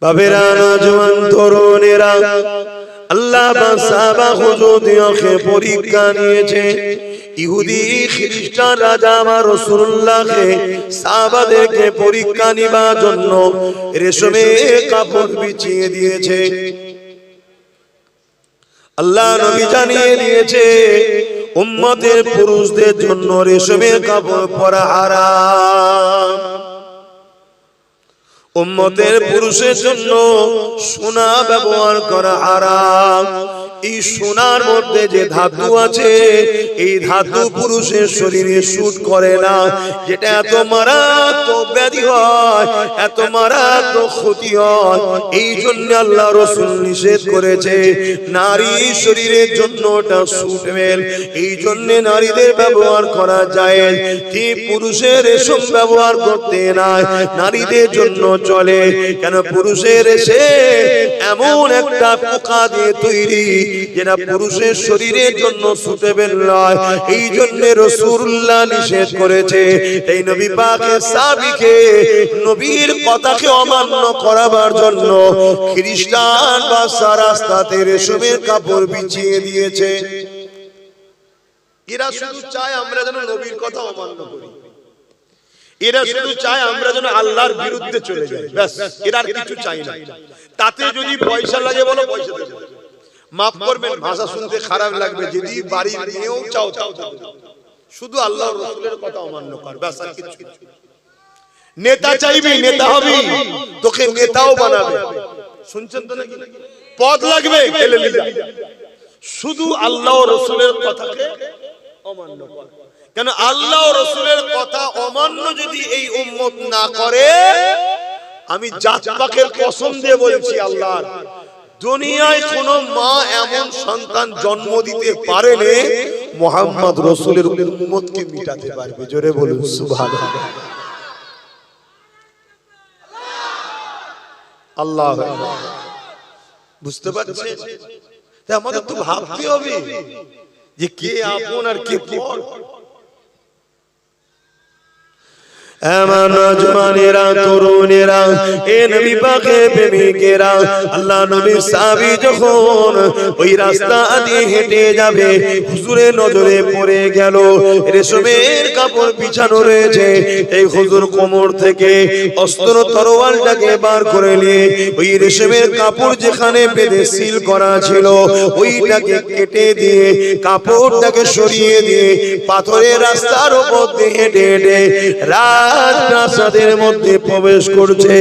বাবেরা নওজোয়ান তরুণেরা, আল্লাহ সাহাবা হুজুরকে পরীক্ষা নিয়েছে। ইহুদি খ্রিস্টান রাজা আমার রাসূলুল্লাহকে সাহাবাদেরকে পরীক্ষা নিবার জন্য রেশমের কাপড় বিছিয়ে দিয়েছে। আল্লাহ নবী জানিয়ে দিয়েছে উম্মতের পুরুষদের জন্য রেশমের কাপড় পরা হারাম, উম্মতের পুরুষের জন্য সোনা ব্যবহার করা হারাম। এই সোনার মধ্যে যে ধাতু আছে, এই ধাতু পুরুষের শরীরে শুট করে না, যেটা এত মারাত্মক ব্যাধি হয়, এত মারাত্মক ক্ষতি হয়। এই জন্য আল্লাহ রাসূল নিষেধ করেছে, নারী শরীরের জন্য ওটা সুটেবল, এই জন্য নারীদের ব্যবহার করা যায়। কি পুরুষের এসব ব্যবহার করতে নাই, নারীদের জন্য চলে। কেন? পুরুষের এসে এমন একটা পোকা দিয়ে তৈরি, যেটা পুরুষের শরীরের জন্য সুটেবল নয়। এই জন্য রাসূলুল্লাহ নিষেধ করেছে। এই নবী পাকের সাহাবীকে নবীর কথাকে অমান্য করাবার জন্য খ্রিস্টান বাদশা রাস্তাতে রেশমের কাপড় বিছিয়ে দিয়েছে। এরা শুধু চায় আমরা যেন নবীর কথা অমান্য করি, এরা শুধু চায় আমরা যেন আল্লাহর বিরুদ্ধে চলে যাই, ব্যাস। এরা আর কিছু চাই না। তাতে যদি পয়সা লাগে বলো, পয়সা দেব। মাফ করবেন, ভাষা শুনতে খারাপ লাগবে, যদি বাড়ি নিয়েও চাও, শুধু আল্লাহর রাসূলের কথা অমান্য কর, ব্যাস, আর কিছু। নেতা চাইবি, নেতা হবি, তোকে নেতাও বানাবে, শুনছেন তো নাকি? পদ লাগবে, এলে নিয়ে যা। শুধু আল্লাহ ও রাসূলের কথাকে অমান্য কর। কেন? আল্লাহ ও রাসূলের কথা অমান্য যদি এই উম্মত না করে, আমি জাত পাকের কসম দিয়ে বলছি, আল্লাহর দুনিয়ায় কোন মা এমন সন্তান জন্ম দিতে পারেনি মুহাম্মদ রাসূলের উম্মতকে মিটাতে পারবে। জোরে বলুন সুবহানাল্লাহ। আল্লাহু আকবার। বুঝতে পারছেন? তাই আমাদের তো ভাবতে হবে যে কে আপন আর কে পর। এমন নওজওয়ানেরা, তরুণেরা, এ নবী পাকের প্রেমিকেরা, আল্লাহ নবীর সাহাবী যখন ওই রাস্তা দিয়ে হেঁটে যাবে, হুজুরের নজরে পড়ে গেল রেশমের কাপড় বিছানো রয়েছে। এই হুজুর কোমর থেকে অস্ত্র তরোয়ালটাকে বার করে নিয়ে ওই রেশমের কাপড় যেখানে বেঁধে সিল করা ছিল, ওইটাকে কেটে দিয়ে কাপড়টাকে সরিয়ে দিয়ে পাথরের রাস্তার উপর দিয়ে হেঁটে হেঁটে রাজপ্রাসাদের মধ্যে প্রবেশ করছে।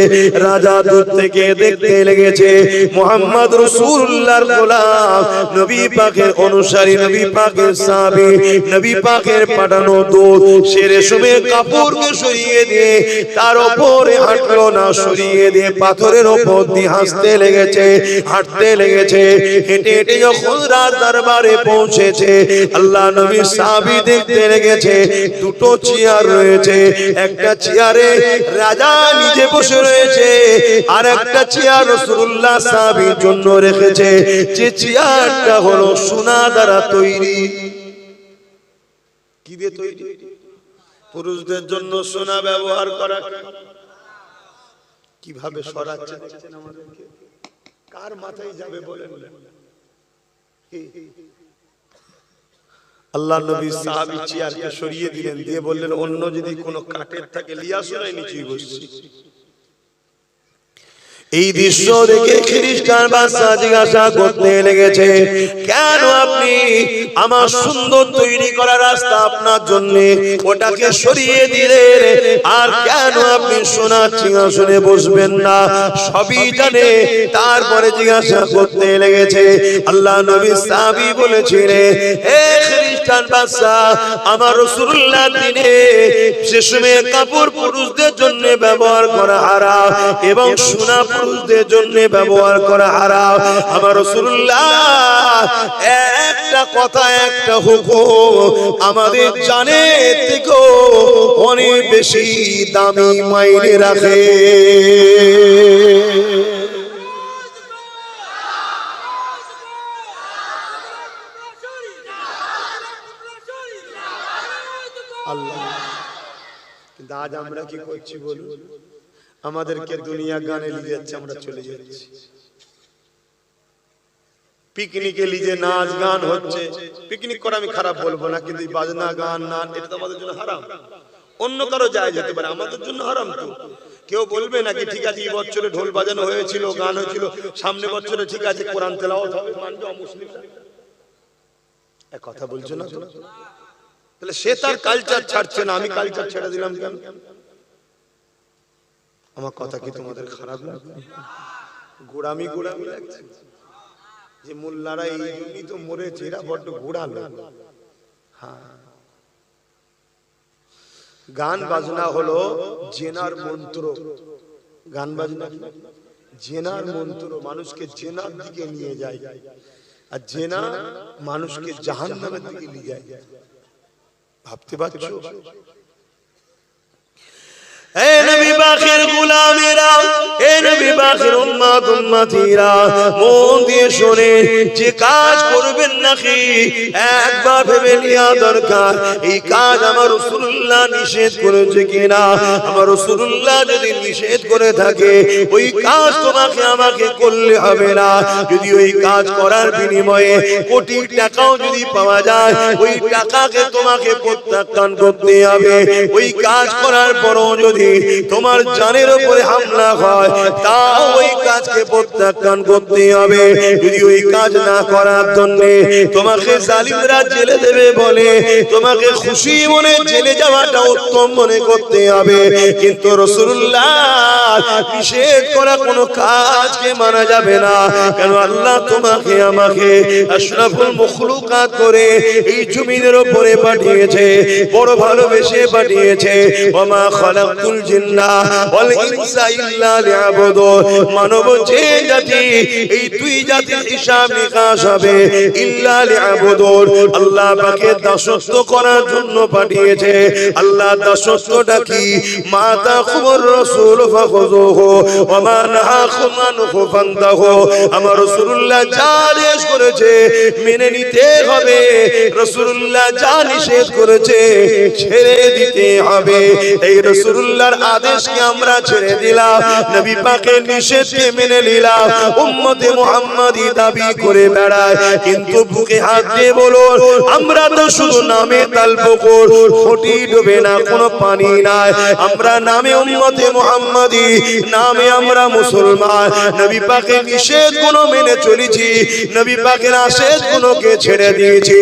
রাজা দূর থেকে দেখতে লেগেছে মুহাম্মদ রাসূলুল্লাহর গোলাম, নবী পাকের অনুসারী, নবী পাকের সাহাবী, নবী পাকের পাঠানো দূত, সে রেশমের কাপড়কে সরিয়ে দিয়ে তার উপরে হাঁটলো না, সরিয়ে দিয়ে পাথরের উপর দিয়ে হাঁটতে লেগেছে, হাঁটতে লেগেছে। হেঁটে হেঁটে যখন রাজ দরবারে পৌঁছেছে, আল্লাহ নবীর সাহাবী দেখতে লেগেছে দুটো চেয়ার রয়েছে। একটা চেয়ারে রাজা নিজে বসে রয়েছে, আর একটা চেয়ার রাসূলুল্লাহ সাহাবীর জন্য রেখেছে। যে চেয়ারটা হলো সোনা দ্বারা তৈরি। কি দিয়ে তৈরি? পুরুষদের জন্য সোনা ব্যবহার করা। কিভাবে সরাচ্ছে দেখছেন আমাদেরকে? কার মাথায় যাবে বলেন? আল্লাহ নবী সাহাবী চেয়ারকে সরিয়ে দিলেন, দিয়ে বললেন অন্য যদি কোনো কাঠের থাকে লিয়া শোনাই নিচেই বসছি। এই দৃশ্য দেখে খ্রিস্টান বাদশা জিজ্ঞাসা করতে লেগেছে, কেন আপনি আমার সুন্দর তৈরি করা রাস্তা আপনার জন্য ওটাকে সরিয়ে দিলেন, আর কেন আপনি সোনার সিংহাসনে বসবেন না? সবই জানে, তারপরে জিজ্ঞাসা করতে লেগেছে। আল্লাহ নবী সাহাবী বলেছিলেন, হে খ্রিস্টান বাদশা, আমার রাসূলুল্লাহ দিনে রেশমের কাপড় পুরুষদের জন্য ব্যবহার করা হারাম এবং সোনা পুরুষদের জন্য ব্যবহার করা হারাম। আমার রাসূলুল্লাহ একটা কথা, একটা হুকুম আমাদের জানের থেকেও অনেক বেশি দামি মাইনে রাখে। আল্লাহ, কিন্তু আজ আমরা কি করছি বলুন? আমাদেরকে দুনিয়া গানে নিয়ে যাচ্ছে, আমরা চলে যাচ্ছি। পিকনিকে লিজে নাচ গান হচ্ছে, পিকনিক করা আমি খারাপ বলবো না, কিন্তু বাজনা গান নাচ এটা তো আমাদের জন্য হারাম। অন্য কারো যায় যেতে পারে, আমাদের জন্য হারাম। তো কেউ বলবে নাকি ঠিক আছে এই বছরে ঢোল বাজানো হয়েছিল, গান হয়েছিল, সামনে বছরে ঠিক আছে কোরআন তেলাওয়াত হবে, মানবে অমুসলিমরা? এক কথা বলছো না? তাহলে সে তার কালচার ছাড়ছে না, আমি কালচার ছেড়ে দিলাম কেন? আমার কথা কি তোমাদের খারাপ লাগবে? গোড়ামি গোড়ামি লাগছে যে মোল্লারা এই জন্যই তো মরেছে, এরা বড্ড গোড়ালো। হ্যাঁ, গান বাজনা হলো জেনার মন্ত্র। গান বাজনা জেনার মন্ত্র, মানুষকে জেনার দিকে নিয়ে যায়, আর জেনা মানুষকে জাহান্নামের দিকে নিয়ে যায়। ভাবতে পারছো? এ নবী পাকের গোলামেরা, এ নবী পাকের উম্মত উম্মতিরা, মন দিয়ে শুনে যে কাজ করবেন নাকি একবার ভেবে নেওয়া দরকার। এই কাজ আমার রাসূলুল্লাহ নিষেধ করেছে কিনা? আমার রাসূলুল্লাহ যদি নিষেধ করে থাকে ওই কাজ তোমাকে আমাকে করলে হবে না। যদি ওই কাজ করার বিনিময়ে কোটি টাকাও যদি পাওয়া যায়, ওই টাকাকে তোমাকে প্রত্যাখ্যান করতে হবে। ওই কাজ করার পরও যদি তোমার জানের উপরে হামলা হয়, তাও ওই কাজকে প্রত্যাখ্যান করতে হবে। যদি ওই কাজ না করার জন্য তোমাকে জালিমরা জেলে দেবে বলে তোমাকে খুশি মনে জেলে যাওয়াটা উত্তম মনে করতে হবে। কিন্তু রাসূলুল্লাহ নিষেধ করা কোনো কাজকে মানা যাবে না। কেন? আল্লাহ তোমাকে আমাকে আশরাফুল মখলুকাত করে এই জমিনের উপরে পাঠিয়েছে, বড় ভালোবেসে পাঠিয়েছে। ওমা খালাকুল জিন্না ওয়াল ইনসা ইল্লা লিয়াবুদুন। মানব যে জাতি, এই দুই জাতির হিসাব নিকাশ হবে ইল্লা লিয়াবুদুন। আল্লাহ পাকে দাসত্ব করার জন্য পাঠিয়েছে। আল্লাহ দাসত্বটা কি? মা তাকুমুর রাসূল ফাখুযুহু ওয়া মা নাহাকুম আনহু ফান্তাহু। আমার রাসূলুল্লাহ যা আদেশ করেছে মেনে নিতে হবে, রাসূলুল্লাহ যা নিষেধ করেছে ছেড়ে দিতে হবে। এই রাসূলুল্লাহর আদেশকে আমরা ছেড়ে দিলাম, নবী পাকের নিষেধকে মেনে নিলাম, উম্মতে মুহাম্মাদি দাবি করে বেড়ায়। কিন্তু বুকে হাত দিয়ে বলো, আমরা তো শুধু নামে তালবকুর, খুঁটি ডুবে না, কোনো পানি নাই। আমরা নামে উম্মতে মুহাম্মাদি, নামে আমরা মুসলমান। নবী পাকের নিষেধ গুলো মেনে চলেছি, নবী পাকের আদেশ গুলোকে ছেড়ে দিয়েছি।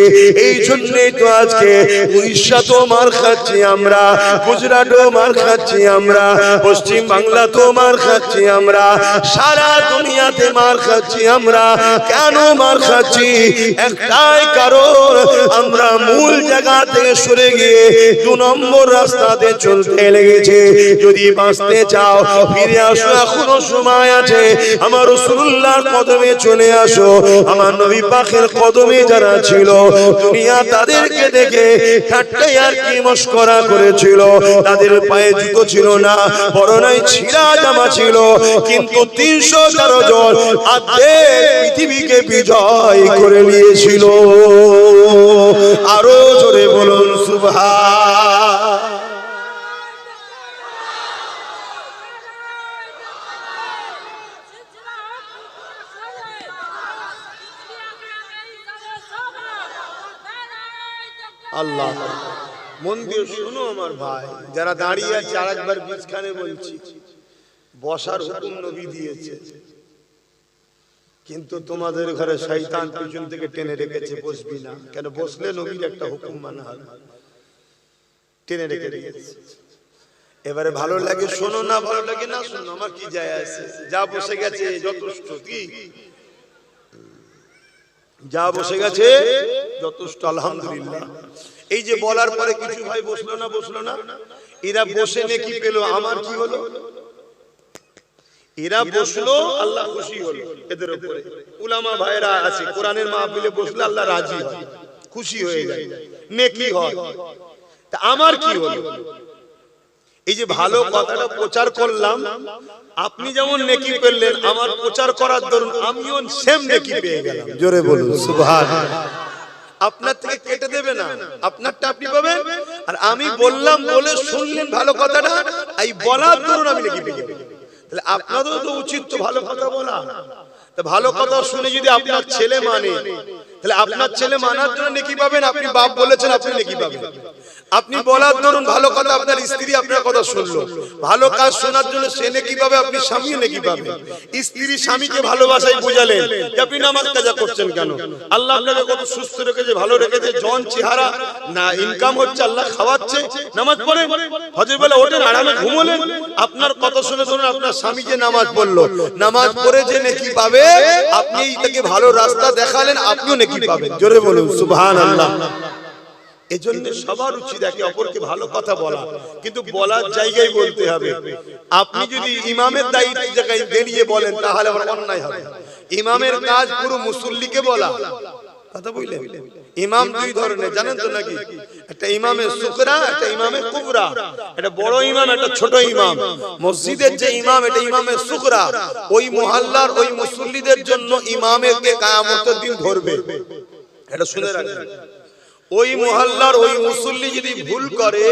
এই জন্যই তো আজকে উড়িষ্যাতেও মার খাচ্ছি আমরা, গুজরাটেও মার খাচ্ছি আমরা, পশ্চিম বাংলা তো মার খাচ্ছি আমরা, সারা দুনিয়াতে মার খাচ্ছি আমরা। কেন মার খাচ্ছি? একটাই কারণ, আমরা মূল জায়গা থেকে সরে গিয়ে 2 নম্বর রাস্তাতে চলতে লেগেছে। যদি বাঁচতে চাও ফিরে আসো, এখনো সময় আছে। আমার রাসূলুল্লাহর কদমে চলে আসো। আমার নবী পাকের কদমে যারা ছিল দুনিয়া তাদেরকে দেখে ঠাট্টা আর কি মশকরা করেছিল। তাদের পায়ে জুতো ছিল না, পরনাই ছিঁড়া জামা ছিল, কিন্তু 313 জন অর্ধেক পৃথিবীকে বিজয় করে নিয়েছিল। আরো জোরে বলুন সুবহান। আল্লাহ, মন দিয়ে শোনো আমার ভাই, যারা দাঁড়িয়ে আছে আরেকবার বিছখানে বলছি, বসার হুকুম নবী দিয়েছে, কিন্তু তোমাদের ঘরে শয়তান পিছন থেকে টেনে রেখেছে বসবি না। কেন? বসলে নবীর একটা হুকুম মানা হবে, টেনে রেখে দিয়েছে। এবারে ভালো লাগে শোনো, না ভালো লাগে না শোনো, আমার কি যায় আসে? যা বসে গেছে যথেষ্ট। কি যা বসে গেছে যথেষ্ট, আলহামদুলিল্লাহ। এই যে বলার পরে কিছু ভাই বসলো না, এরা বসে নেকি পেল, আমার কি হলো? এরা বসলো, আল্লাহ খুশি হলো এদের উপরে। উলামা ভাইরা আছে, কোরআনের মাহফিলে বসলে আল্লাহ রাজি হয়, খুশি হয়ে যায়, নেকি হয়। তা আমার কি হলো? এই যে ভালো কথাটা প্রচার করলাম, আপনি যেমন নেকি পেলেন, আমার প্রচার করার দরুন আমিও সেম নেকি পেয়ে গেলাম। জোরে বলুন সুবহানাল্লাহ। আপনার থেকে কেটে দেবে না, আপনারটা আপনি পাবেন। আর আমি বললাম বলে শুনলেন ভালো কথাটা, এই বলার দরুন আমি নেকি পেয়ে গেলাম। তাহলে আপনাদেরও তো উচিত তো ভালো কথা বলা। তা ভালো কথা শুনে যদি আপনার ছেলে মানে, তাহলে আপনার ছেলে মানার জন্য নেকি পাবেন। আপনি বাপ বলেছেন, আপনি নেকি পাবেন। আপনি বলার ধরুন ভালো কথা, আপনার স্ত্রী আপনার কথা শুনলো, ভালো কাজ শোনার জন্য সে নেকি পাবে, আপনি স্বামীও নেকি পাবেন। স্ত্রী স্বামীকে ভালোবাসায় বুঝালেন যে আপনি নামাজ কাজা করছেন কেন, আল্লাহ আপনাকে কত সুস্থ রেখেছে, ভালো রেখেছে, জন চেহারা না ইনকাম হচ্ছে, আল্লাহ খাওয়াচ্ছে, নামাজ পড়েন, হজের বেলা ওঠেন, আরামে ঘুমোলেন। আপনার কথা শুনে ধরুন আপনার স্বামী যে নামাজ পড়লো, নামাজ পড়ে যে নেকি পাবে, আপনি তাকে ভালো রাস্তা দেখালেন, আপনিও নেকি পাবেন। জোরে বলুন সুবহানাল্লাহ। এজন্য সবার উচিত একে অপরকে ভালো কথা বলা, কিন্তু বলার জায়গায় বলতে হবে। আপনি যদি ইমামের দায়িত্ব জায়গায় বেরিয়ে বলেন তাহলে আবার অন্যায় হবে। ইমামের কাজ পুরো মুসল্লিকে বলা, কথা বুঝলেন। ইমাম দুই ধরনের জানেন তো নাকি, একটা ইমামে সুকরা, একটা ইমামে কুবরা। একটা বড় ইমাম, একটা ছোট ইমাম। মসজিদের যে ইমাম, এটা ইমামে সুকরা, ওই মুহাল্লার ওই মুসল্লিদের জন্য ইমামকে কিয়ামতের দিন ধরবে। এটা শুনে রাখবেন। ওই মুহাল্লার ওই মুসল্লি যদি ভুল করে,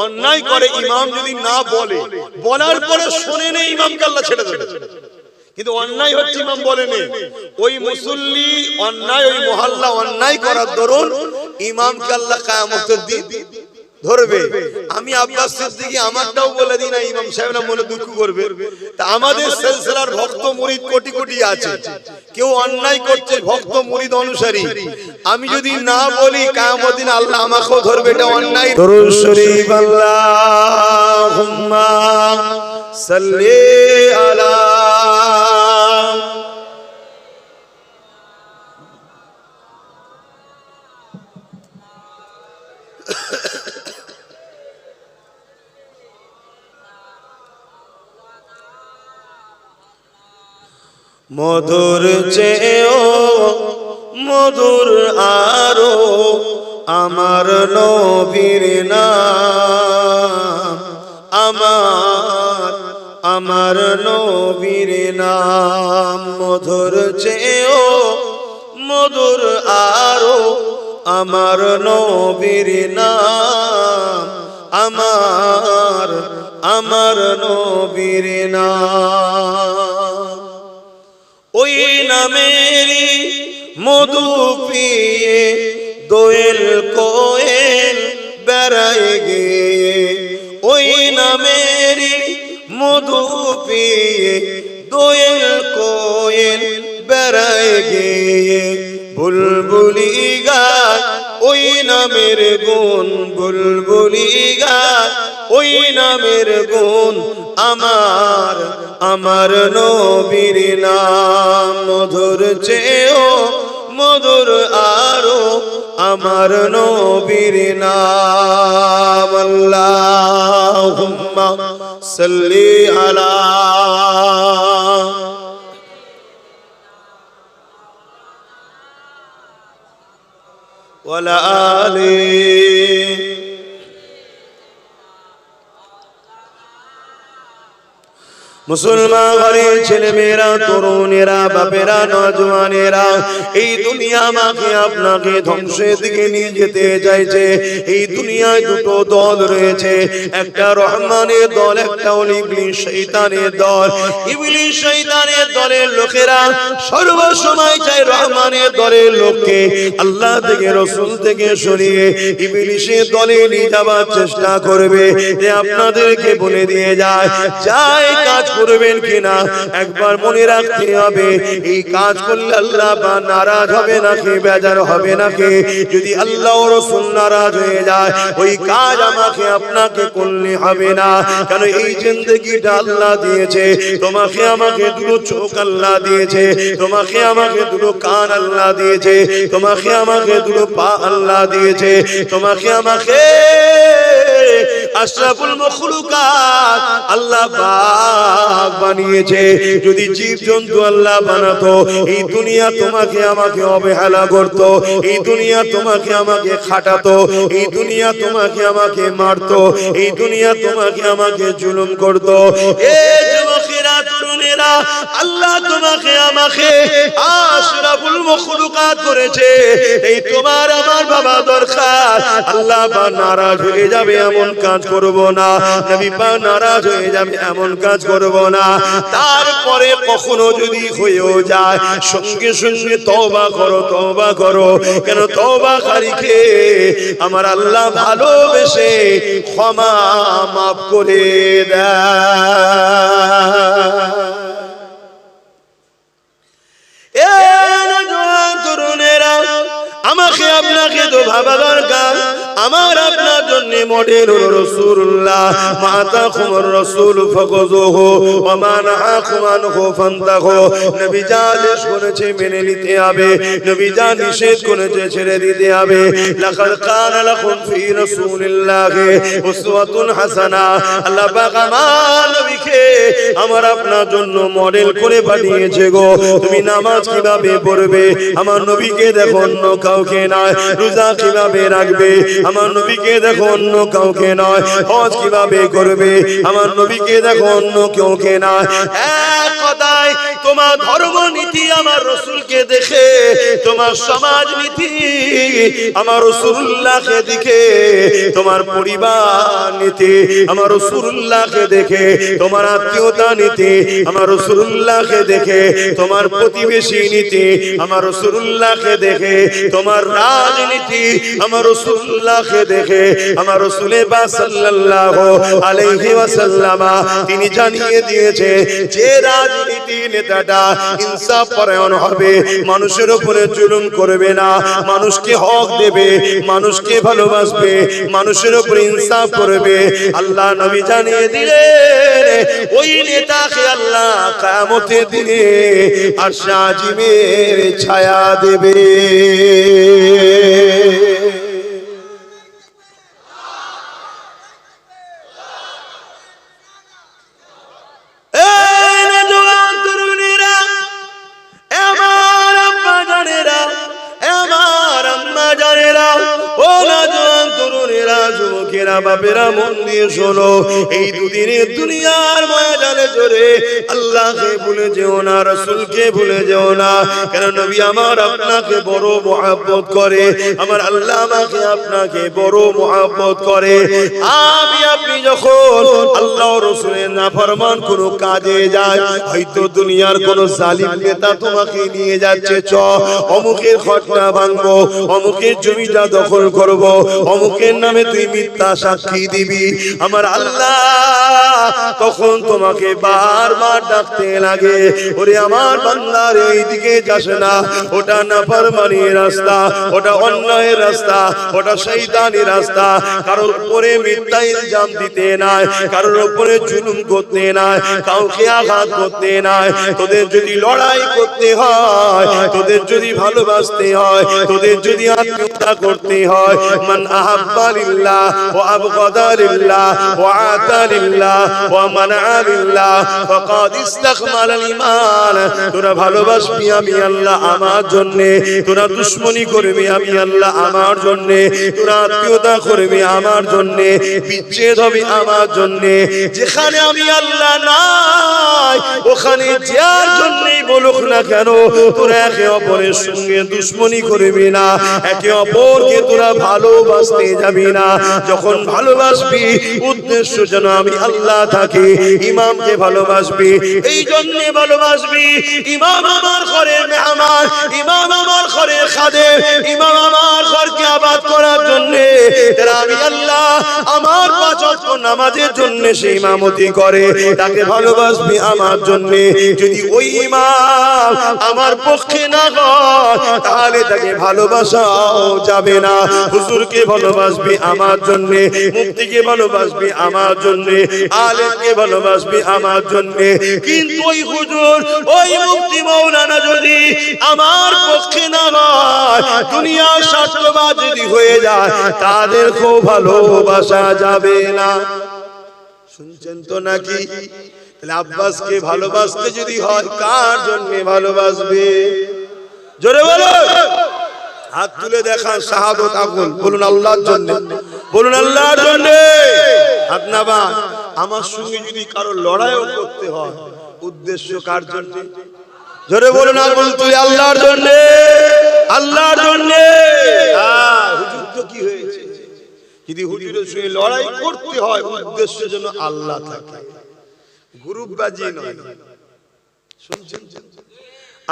অন্যায় করে, ইমাম যদি না বলে, বলার পরে শুনে নেই, ইমামকে আল্লাহ ছেড়ে দেবে। কিন্তু অন্যায় হচ্ছে ইমাম বলে নেই, ওই মুসল্লি অন্যায়, ওই মুহাল্লা অন্যায় করার দরুন ইমামকে আল্লাহ কিয়ামতের দিন ধরবে। আমি আব্বাস সিদ্দিকী আমারটাও বলে দিই না, ইমাম সাহেবরা মনে দুঃখ করবে। তা আমাদের সিলসিলার ভক্ত মুরিদ কোটি কোটি আছে, কেউ অন্যায় করছে, ভক্ত মুরিদ অনুসারী, আমি যদি না বলি কিয়ামতের দিন আল্লাহ আমাকেও ধরবে, এটা অন্যায়। দরুদ শরীফ আল্লাহুম্মা সাল্লি আলা মধুর চেয়েও মধুর আরো আমার নবীর নাম, আমার নবীর নাম। মধুর চেয়েও মধুর আরো আমার নবীর নাম, আমার নবীর নাম। ওই নামেরই মধু পিয়ে দোয়েল কোয়েল বেড়ায় গিয়ে, ওই নামেরই মধু পিয়ে দোয়েল কোয়েল বেড়ায় গিয়ে, বুলবুলি গায় ওই নামের গুণ, বুলবুলি গায় ওই নামের গুণ, আমার নবীর নাম। মধুর চেয়েও মধুর আরো আমার নবীর নাম। আল্লাহুম্মা সাল্লি আলা ওয়ালা আলি। মুসলমান ঘরের ছেলে মেয়েরা, তরুণেরা, বাপেরা, নওজওয়ানেরা, এই দুনিয়া মাকে আপনাকে ধ্বংসের দিকে নিয়ে যেতে চাইছে। এই দুনিয়ায় দুটো দল রয়েছে, একটা রহমানের দল, একটা হলো ইবলিস শয়তানের দল। ইবলিস শয়তানের দলের লোকেরা সর্বসময় চায় রহমানের দলের লোককে আল্লাহ থেকে, রাসূল থেকে সরিয়ে ইবলিসের দলে নিয়ে যাওয়ার চেষ্টা করবে। যে আপনাদেরকে বলে দিয়ে যায় কাজ করবেন কিনা একবার মনে রাখতে হবে। এই কাজ করলে আল্লাহ বা নারাজ হবে নাকি, বেজার হবে নাকি? যদি আল্লাহ ও রাসূল নারাজ হয়ে যায়, ওই কাজ আমাকে আপনাকে করলে হবে না। কারণ এই জিন্দেগিটা আল্লাহ দিয়েছে, তোমাকে আমাকে দুটো চোখ আল্লাহ দিয়েছে, তোমাকে আমাকে দুটো কান আল্লাহ দিয়েছে, তোমাকে আমাকে দুটো পা আল্লাহ দিয়েছে, তোমাকে আমাকে আশরাফুল মাখলুকাত আল্লাহ পাক বানিয়েছে। যদি জীবজন্তু আল্লাহ বানাতো, এই দুনিয়া তোমাকে আমাকে অবহেলা করতো, এই দুনিয়া তোমাকে আমাকে খাটাতো, এই দুনিয়া তোমাকে আমাকে মারতো, এই দুনিয়া তোমাকে আমাকে জুলুম করতো। এ যুবকেরা, তরুণেরা, আল্লাহ তোমাকে আমাকে আশরাফুল মখলুকাত করেছে, এই তোমার আমার বাবা দরকার। আল্লাহ পাক নারাজ হয়ে যাবে এমন কাজ করব না, নবী পাক নারাজ হয়ে যাবে এমন কাজ করব না। তারপরে কখনো যদি হয়েও যায়, সঙ্গে সঙ্গে তওবা করো, তওবা করো। কেন তওবাকারীকে আমার আল্লাহ ভালোবেসে ক্ষমা মাফ করে দেয়। তরুণেরা, আমাকে আপনাকে তো ভাবা দরকার, আমার আপনার জন্য মডেল হলো রাসূলুল্লাহ। মাতাকুমুর রাসূল ফাখুযুহু ওয়া মা নাহাকুম আনহু ফান্তাহু। নবী যা আদেশ করেছে মেনে নিতে হবে, নবী যা নিষেধ করেছে ছেড়ে দিতে হবে। লাকাদ কানা লাকুম ফি রাসূলিল্লাহি উসওয়াতুন হাসানা। আল্লাহ পাক আমার নবীকে আমার আপনার জন্য মডেল করে পাঠিয়েছে গো। তুমি নামাজ কিভাবে পড়বে আমার নবীকে দেখো, অন্য কাউকে নয়। রোজা কিভাবে রাখবে আমার নবীকে দেখো, অন্য কাউকে নয়। হজ কিভাবে করবে আমার নবীকে দেখো, অন্য কাউকে নয়। এক কথায় তোমার ধর্ম নীতি আমার রাসূলকে দেখে, তোমার সমাজ নীতি আমার রাসূলুল্লাহকে দেখে, তোমার পরিবার নীতি আমার রাসূলুল্লাহকে দেখে, তোমার আত্মীয়তা নীতি আমার রাসূলুল্লাহকে দেখে, তোমার প্রতিবেশী নীতি আমার রাসূলুল্লাহকে দেখে, তোমার রাজনীতি আমার রাসূলুল্লাহকে দেখে। আমার রাসূল পাক সাল্লাল্লাহু আলাইহি ওয়াসাল্লাম তিনি জানিয়ে দিয়েছে, যে রাজনীতি নেতাটা ইনসাফ পরায়ণ হবে, মানুষের উপরে জুলুম করবে না, মানুষকে হক দেবে, মানুষকে ভালোবাসবে, মানুষের উপরে ইনসাফ করবে, আল্লাহ নবী জানিয়ে দিলেন ওই নেতাকে আল্লাহ কিয়ামতের দিনে আরশ আজিমের ছায়া দেবে। বাপেরা মন দিয়ে শোনো, এই দুদিনের দুনিয়ার ময়দানে জোরে আল্লাহকে ভুলে যেও না, রাসূলকে ভুলে যেও না। কেন নবী আমার আপনাকে বড় মহব্বত করে, আমার আল্লাহ আমাকে আপনাকে বড় মহব্বত করে। আমি আপনি যখন আল্লাহ রাসূলের নাফরমান কোনো কাজে যায়, হয়তো দুনিয়ার কোন জালিম নেতা তোমাকে নিয়ে যাচ্ছে, চ অমুকের ঘরটা ভাঙবো, অমুকের জমিটা দখল করব, অমুকের নামে তুই মিথ্যা সাক্ষী দিবি, আমার আল্লাহ তখন তোমাকে বারবার ডাকতে লাগে, ওরে আমার বান্দার এইদিকে যাস না, ওটা নাফরমানির রাস্তা, ওটা অন্যায়ের রাস্তা, ওটা শয়তানি রাস্তা। কারোর উপরে মিথ্যা ইলজাম দিতে নাই, কারোর উপরে জুলুম করতে নাই, কাউকে আঘাত করতে নাই। তোদের যদি লড়াই করতে হয়, তোদের যদি ভালোবাসতে হয়, তোদের যদি আত্মীয়তা করতে হয়, মান আহাব্বা লিল্লাহ ওয়া আবগাদা লিল্লাহ ওয়া আতা লিল্লাহ ওয়া মানা লিল্লাহ ফাকাদ ইসতাকমালাল ঈমান। তোরা ভালোবাসবি আমি আল্লাহ আমার জন্য, তোরা দুশমনি করবি আমি আল্লাহ আমার জন্য, তোরা আত্মীয়তা করবি আমার জন্য, বিচ্ছেদ হবে আমার জন্য। যেখানে আমি আল্লাহ নাই, ওখানে যার জন্যই বলুক না কেন, তোরা একে অপরের সঙ্গে দুশমনি করবি না, একে অপরকে তোরা ভালোবাসতে যাবি না। যখন ভালোবাসবি উদ্দেশ্য যেন আমি আল্লাহ থাকি। ইমামকে ভালোবাসবি, এই জন্য ভালোবাসবি ইমাম আমার ঘরের মেহমান, ইমাম আমার ঘরের খাদেম, ইমাম আমার ঘরকে আবাদ করার জন্য। আমি আল্লাহ আমার পাঁচ ওয়াক্ত নামাজের জন্য সে ইমামতি করে, তাকে ভালোবাসবি আমার জন্য। যদি ওই ইমাম আমার পক্ষে না হয়, তাহলে তাকে ভালোবাসাও যাবে না। হুজুরকে ভালোবাসবি আমার জন্য, মুফতিকে ভালোবাসবি আমার জন্য, আলেমকে ভালোবাসবি আমার জন্য। কিন্তু ওই হুজুর, ওই মুফতি মাওলানা যদি আমার পক্ষে না হয়, দুনিয়ার স্বার্থবাদ যদি হয়ে যায়, তাদেরকেও ভালোবাসা যাবে না। শুনছেন তো নাকি? তাহলে আব্বাসকে ভালোবাসতে যদি হয়, কার জন্য ভালোবাসবে? জোরে বলো, হাত তুলে দেখান, শাহাদত আগুন বলুন আল্লাহর জন্য, বলুন আল্লাহর জন্য। হাত নামান। আমার সঙ্গে যদি কারো লড়াইও করতে হয়, উদ্দেশ্য কার জন্য? জোরে বলুন আগুন তুই আল্লাহর জন্য, আল্লাহর জন্য। হুজুর তো কি হয়েছে, যদি হুজুরের সঙ্গে লড়াই করতে হয় উদ্দেশ্য যেন আল্লাহ থাকে, গ্রুপবাজি নয়। শুনছেন,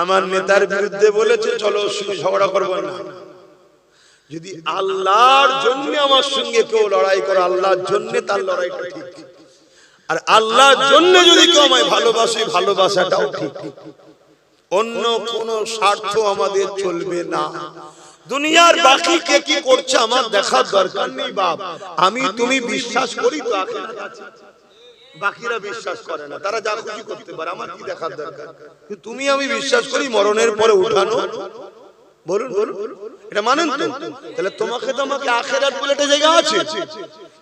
আমার নেতার বিরুদ্ধে বলেছে চলো ঝগড়া করবো না, যদি আল্লাহর জন্য আমার সঙ্গে কেউ লড়াই করে আল্লাহর জন্য তার লড়াইটা ঠিক, আর আল্লাহর জন্য যদি কেউ আমায় ভালোবাসে ভালোবাসাটাও ঠিক। অন্য কোন স্বার্থ আমাদের চলবে না। দুনিয়ার বাকি কে কি করছে আমার দেখার দরকার নেই বাপ। আমি তুমি বিশ্বাস করি তো আখিরাত আছে, বাকিরা বিশ্বাস করে না, তারা যা খুশি করতে পারে, আমার কি দেখার দরকার। তুমি আমি বিশ্বাস করি মরণের পরে উঠানো। বলুন বলুন, এটা মানেন তো? তাহলে তোমাকে তো আমাকে আখিরাত বলে একটা জায়গা আছে,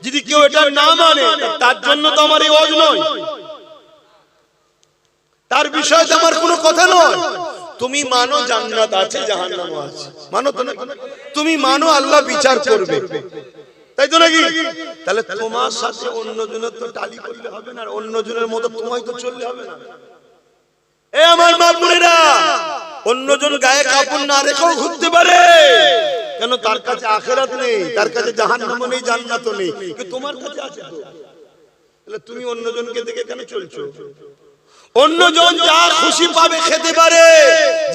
যদি কেউ এটা না মানে তার জন্য তো আমার এই ওয়াজ নয়, তার বিষয়ে তো আমার কোনো কথা নয়। তুমি মানো জান্নাত আছে জাহান্নাম আছে, মানো তো না? তুমি মানো আল্লাহ বিচার করবে, তাই তো নাকি? তাহলে তোমার সাথে অন্যজনের তো টালি করলে হবে না, আর অন্যজনের মতো তোমায় তো চললে হবে না। এ আমার মা বোনেরা, অন্যজন গায়ে কাপড় না রেখেও ঘুরতে পারে, কেন? তার কাছে আখিরাত নেই, তার কাছে জাহান্নাম নেই, জান্নাতও নেই, কিন্তু তোমার কাছে আছে তো। তাহলে তুমি অন্যজনকে দেখে কেন চলছো? অন্যজন যা খুশি পাবে খেতে পারে,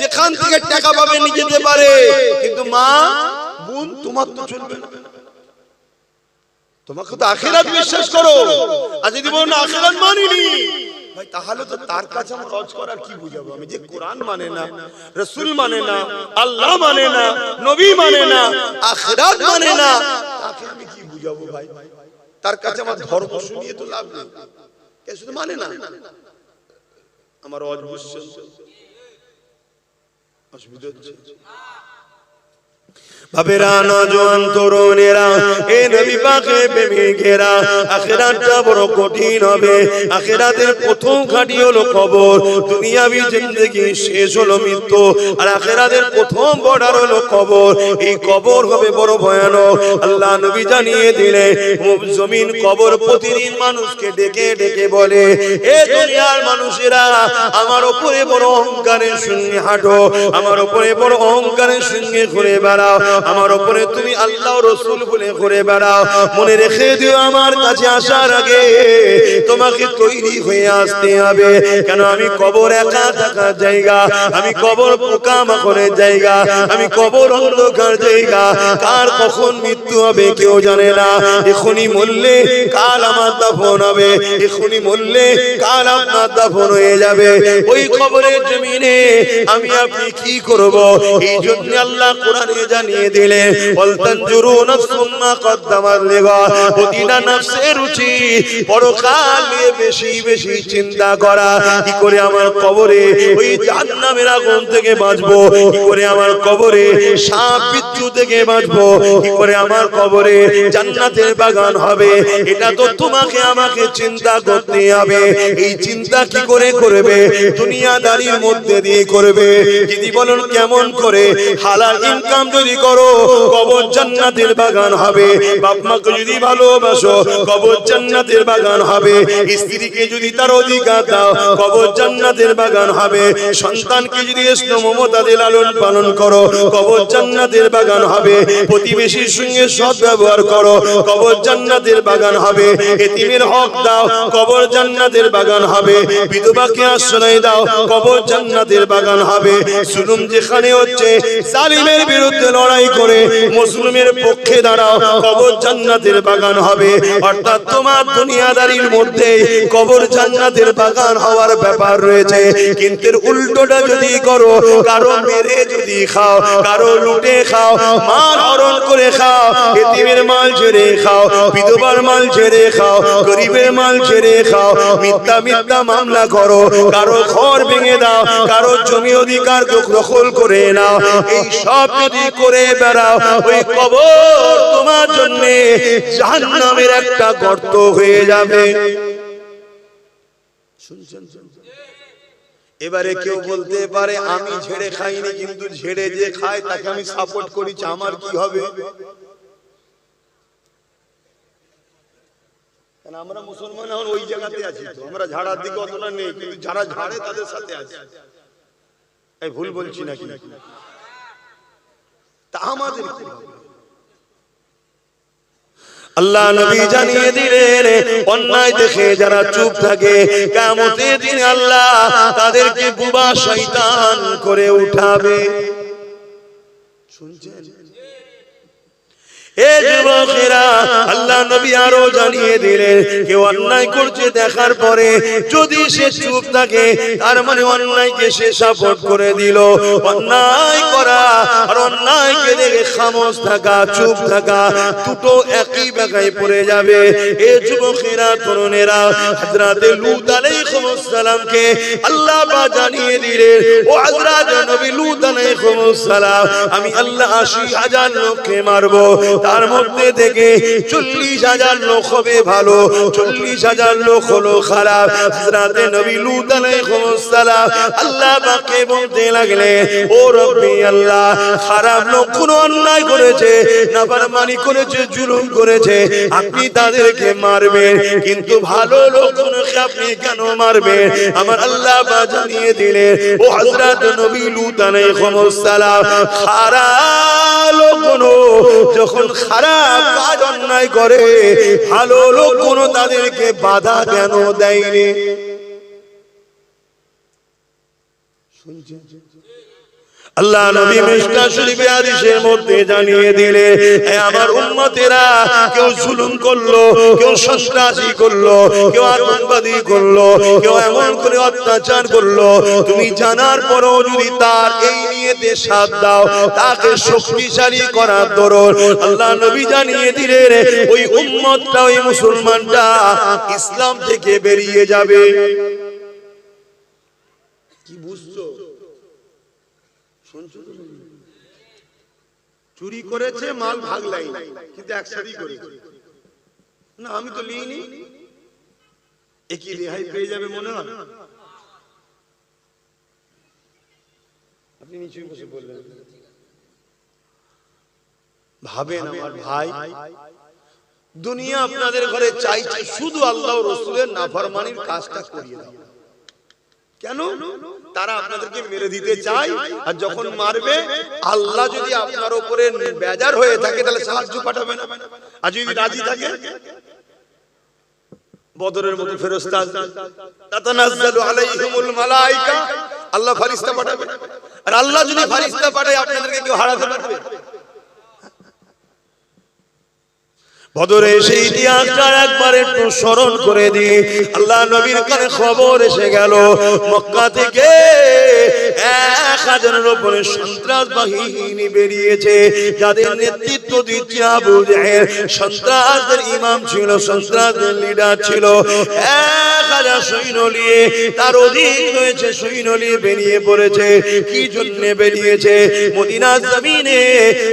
যেখান থেকে টাকা পাবে নিয়ে যেতে পারে, কিন্তু মা বোন তোমার তো চলবে না। তোমাকে তো আখিরাত বিশ্বাস করো, আর যদি বলো না আখিরাত মানিনি, ভাই তাহলে তো তার কাছে আমার হজ করার কি বুঝাবো? আমি যে কোরআন মানে না, রাসূল মানে না, আল্লাহ মানে না, নবী মানে না, আখিরাত মানে না, তাকে আমি কি বুঝাবো ভাই? তার কাছে আমার ধর্ম শুনিয়ে তো লাভ নেই, কে শুধু মানে না। আমার হজ বুঝছেন, অসুবিধা হচ্ছে? বাবেরা, নওজোয়ান তরুণেরা, এ নবী পাকের প্রেমিকেরা, আখিরাতটা বড় কঠিন হবে। আখিরাতের প্রথম ঘাঁটি হলো কবর। দুনিয়াবি জিন্দেগি শেষ হলো মৃত্যু, আর আখিরাতের প্রথম বর্ডার হলো কবর। এই কবর হবে বড় ভয়ানক। আল্লাহ নবী জানিয়ে দিলে জমিন কবর প্রতিদিন মানুষকে ডেকে ডেকে বলে, এ দুনিয়ার মানুষেরা, আমার উপরে বড় অহংকারের সঙ্গে হাঁটো, আমার উপরে বড় অহংকারের সঙ্গে ঘুরে বেড়াও, আমার উপরে তুমি আল্লাহ রাসূল বলে ঘুরে বেড়াও। মনে রেখে দিও, আমার কাছে আসার আগে তোমাকে তৈরি হয়ে আসতে হবে। কেন? আমি কবর একা থাকার জায়গা, আমি কবর পোকামাকড়ের জায়গা, আমি কবর অন্ধকার জায়গা। কার কখন মৃত্যু হবে কেউ জানে না। এখনই মরলে কাল আমার দাফন হবে, এখনই মরলে কাল আপনার দাফন হয়ে যাবে। ওই কবরের জমিনে আমি আপনি কি করব? এই জন্য আল্লাহ কোরআনে জানিয়ে দিলে, বলতানজুরুনা সুম্মা কদ্দামাত লিগাদ, প্রতিটা নফসের উচিত পরকাল নিয়ে বেশি বেশি চিন্তা করা। কি করে আমার কবরে ওই জাহান্নামের আগুন থেকে বাঁচবো, কি করে আমার কবরে সাপ বিচ্ছু থেকে বাঁচবো, কি করে আমার কবরে জান্নাতের বাগান হবে, এটা তো তোমাকে আমাকে চিন্তা করতে হবে। এই চিন্তা কি করে করবে? দুনিয়াদারির মধ্যে দিয়ে করবে। যদি বলেন কেমন করে? হালাল ইনকাম যদি করো, কবর জান্নাতের বাগান হবে। বাপ মাকে যদি ভালোবাসো, কবর জান্নাতের বাগান হবে। স্ত্রীকে যদি তার অধিকার দাও, কবর জান্নাতের বাগান হবে। সন্তানকে যদি স্নেহ মমতা দিয়ে লালন পালন করো, কবর জান্নাতের বাগান হবে। প্রতিবেশীর সঙ্গে সৎ ব্যবহার করো, কবর জান্নাতের বাগান হবে। এতিমের হক দাও, কবর জান্নাতের বাগান হবে। বিধবাকে আশ্রয় দাও, কবর জান্নাতের বাগান হবে। জুলুম যেখানে হচ্ছে, জালিমের বিরুদ্ধে লড়াই করে মুসলিমের পক্ষে দাঁড়াও, কবর জান্নাতের বাগান হবে। অর্থাৎ তোমার দুনিয়াদারির মধ্যে কবর জান্নাতের বাগান হওয়ার ব্যাপার রয়েছে। কিন্তু উল্টোটা যদি করো, কারো মেরে যদি খাও, কারো লুটে খাও, মাল হরণ করে খাও, এতিমের মাল ছেড়ে খাও, বিধবার মাল ছেড়ে খাও, গরিবের মাল ছেড়ে খাও, মিথ্যা মিথ্যা মামলা করো, কারো ঘর ভেঙে দাও, কারো জমি অধিকার দখল করে নাও, এই সব যদি করে বেড়াও, ওই কবর তোমার জন্য জাহান্নামের একটা গর্ত হয়ে যাবে। শুনছেন? এবারে কেউ বলতে পারে, আমি ঝেড়ে খাইনি, কিন্তু ঝেড়ে যে খায় তাকে আমি সাপোর্ট করেছি, আমার কি হবে? আমরা মুসলমান এখন ওই জায়গাতে আছি তো, আমরা ঝাড়ার দিকে অতটা নেই, কিন্তু যারা ঝাড়ে তাদের সাথে আছি। এই ভুল বলছি নাকি? তা আমাদের আল্লাহ নবী জানিয়ে দিলেন অন্যায় দেখে যারা চুপ থাকে কিয়ামতের দিন আল্লাহ তাদেরকে বুবা শয়তান করে উঠাবে। শুনছেন? এ যুবকেরা, আল্লাহ নবী আরো জানিয়ে দিলেন কেউ অন্যায় করছে দেখার পরে যদি সে চুপ থাকে তার মানে অন্যায়কে সে সাপোর্ট করে দিল। অন্যায় করা আর অন্যায়কে দেখে খামোশ থাকা, চুপ থাকা, দুটো একই জায়গায় পড়ে যাবে। এ যুবকেরা, তরুণেরা, হযরতে লূত আলাইহিস সালামকে আল্লাহ পাক জানিয়ে দিলেন, ও হযরত নবী লূত আলাইহিস সালাম, আমি আল্লাহ ৮০,০০০ লোককে মারবো, তার মধ্যে থেকে ৪০,০০০ লোক হবে ভালো, ৪০,০০০ লোক হলো খারাপ। হযরত নবী লূত আলাইহিস সালাম আল্লাহ পাককে বলতে লাগলেন, ও রব্বি আল্লাহ, খারাপ লোক কোন অন্যায় করেছে, নাফরমানি করেছে, জুলুম করেছে, আপনি তাদেরকে মারবেন, কিন্তু ভালো লোকগুলোকে আপনি কেন মারবেন? আমার আল্লাহ পাক জানিয়ে দিলেন, ও হযরত নবী লূত আলাইহিস সালাম, খারাপ লোকগুলো যখন খারাপ কাজ অন্যায় করে ভালো লোকগুলো তাদেরকে বাধা কেন দেয়নি? শুনছেন? আল্লাহ নবী মিশকাত শরীফে হাদিসের মধ্যে জানিয়ে দিলে, হে আমার উম্মতেরা, কেউ জুলুম করলো, কেউ সন্ত্রাসী করলো, কেউ আতঙ্কবাদী করলো, কেউ এমন করে অত্যাচার করলো, তুমি জানার পরও যদি তার এই নিয়তে সাথ দাও, তাকে শক্তিশালী করার দরুন আল্লাহ নবী জানিয়ে দিলেন ওই উম্মতটা, ওই মুসলমানটা ইসলাম থেকে বেরিয়ে যাবে। কি বুঝছো? চুরি করেছে, মাল ভাগলাই, কিন্তু একসাথে করেছে না, আমি তো লিইনি, একই রেহাই পেয়ে যাবে মনে হয়? আপনি নিচে বসে বললেন, ভাবেন আমার ভাই, দুনিয়া আপনাদের ঘরে চাইছে শুধু আল্লাহ ও রাসূলের নাফরমানির কাজটা করিয়ে দাও। কেন? তারা আপনাদেরকে মেরে দিতে চায়, আর যখন মারবে আল্লাহ যদি আপনার উপরে বেজার হয়ে থাকে তাহলে সাহায্য পাঠাবে না, আর যদি রাজি থাকে বদরের মতো ফেরেশতা তাতানাজ্জালু আলাইহিমুল মালায়েকা, আল্লাহ ফেরেশতা পাঠাবে, আর আল্লাহ যদি ফেরেশতা পাঠায় আপনাদেরকে কেউ হারাতে পারবে? বদরে সেই ইতিহাসটা একবার একটু স্মরণ করে দিই। আল্লাহ নবীর কানে খবর এসে গেল মক্কা থেকে ১,০০০-এর উপরে সন্ত্রাস বাহিনী বেরিয়েছে, যাদের নেতৃত্ব দিচ্ছে আবু জাহেল, সন্ত্রাসদের ইমাম ছিল, সন্ত্রাসদের লিডার ছিল। ১,০০০ সৈন্য নিয়ে, তার অধিক রয়েছে সৈন্য নিয়ে বেরিয়ে পড়েছে। কি জন্য বেরিয়েছে? মদিনার জমিনে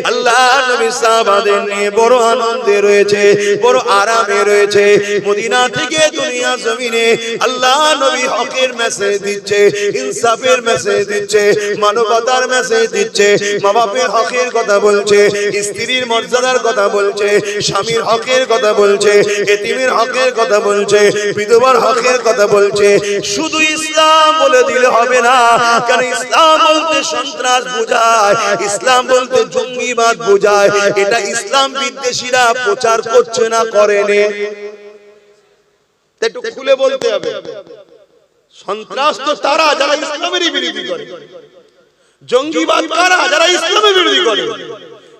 আল্লাহ নবী সাহাবাদের নিয়ে বড় আনন্দে রয়েছে, বড় আরামে রয়েছে। মদিনা থেকে দুনিয়া জমিনে আল্লাহ নবী হকের মেসেজ দিচ্ছে, ইনসাফের মেসেজ দিচ্ছে, মানবতার মেসেজ দিচ্ছে, মা বাপের হকের কথা বলছে, স্ত্রীর মর্যাদার কথা বলছে, স্বামীর হকের কথা বলছে, এতিমের হকের কথা বলছে, বিধবার হকের কথা বলছে। শুধু ইসলাম বলে দিলে হবে না, কারণ ইসলাম বলতে সন্ত্রাস বোঝায়, ইসলাম বলতে জঙ্গিবাদ বোঝায়। এটা ইসলাম বিদ্বেষীরা প্রচার করছে না, করেনি। একটু খুলে বলতে হবে, সন্ত্রাস তো তারা যারা ইসলামেরই বিরোধী করে, জঙ্গিবাদ কারা? যারা ইসলামের বিরোধী করে,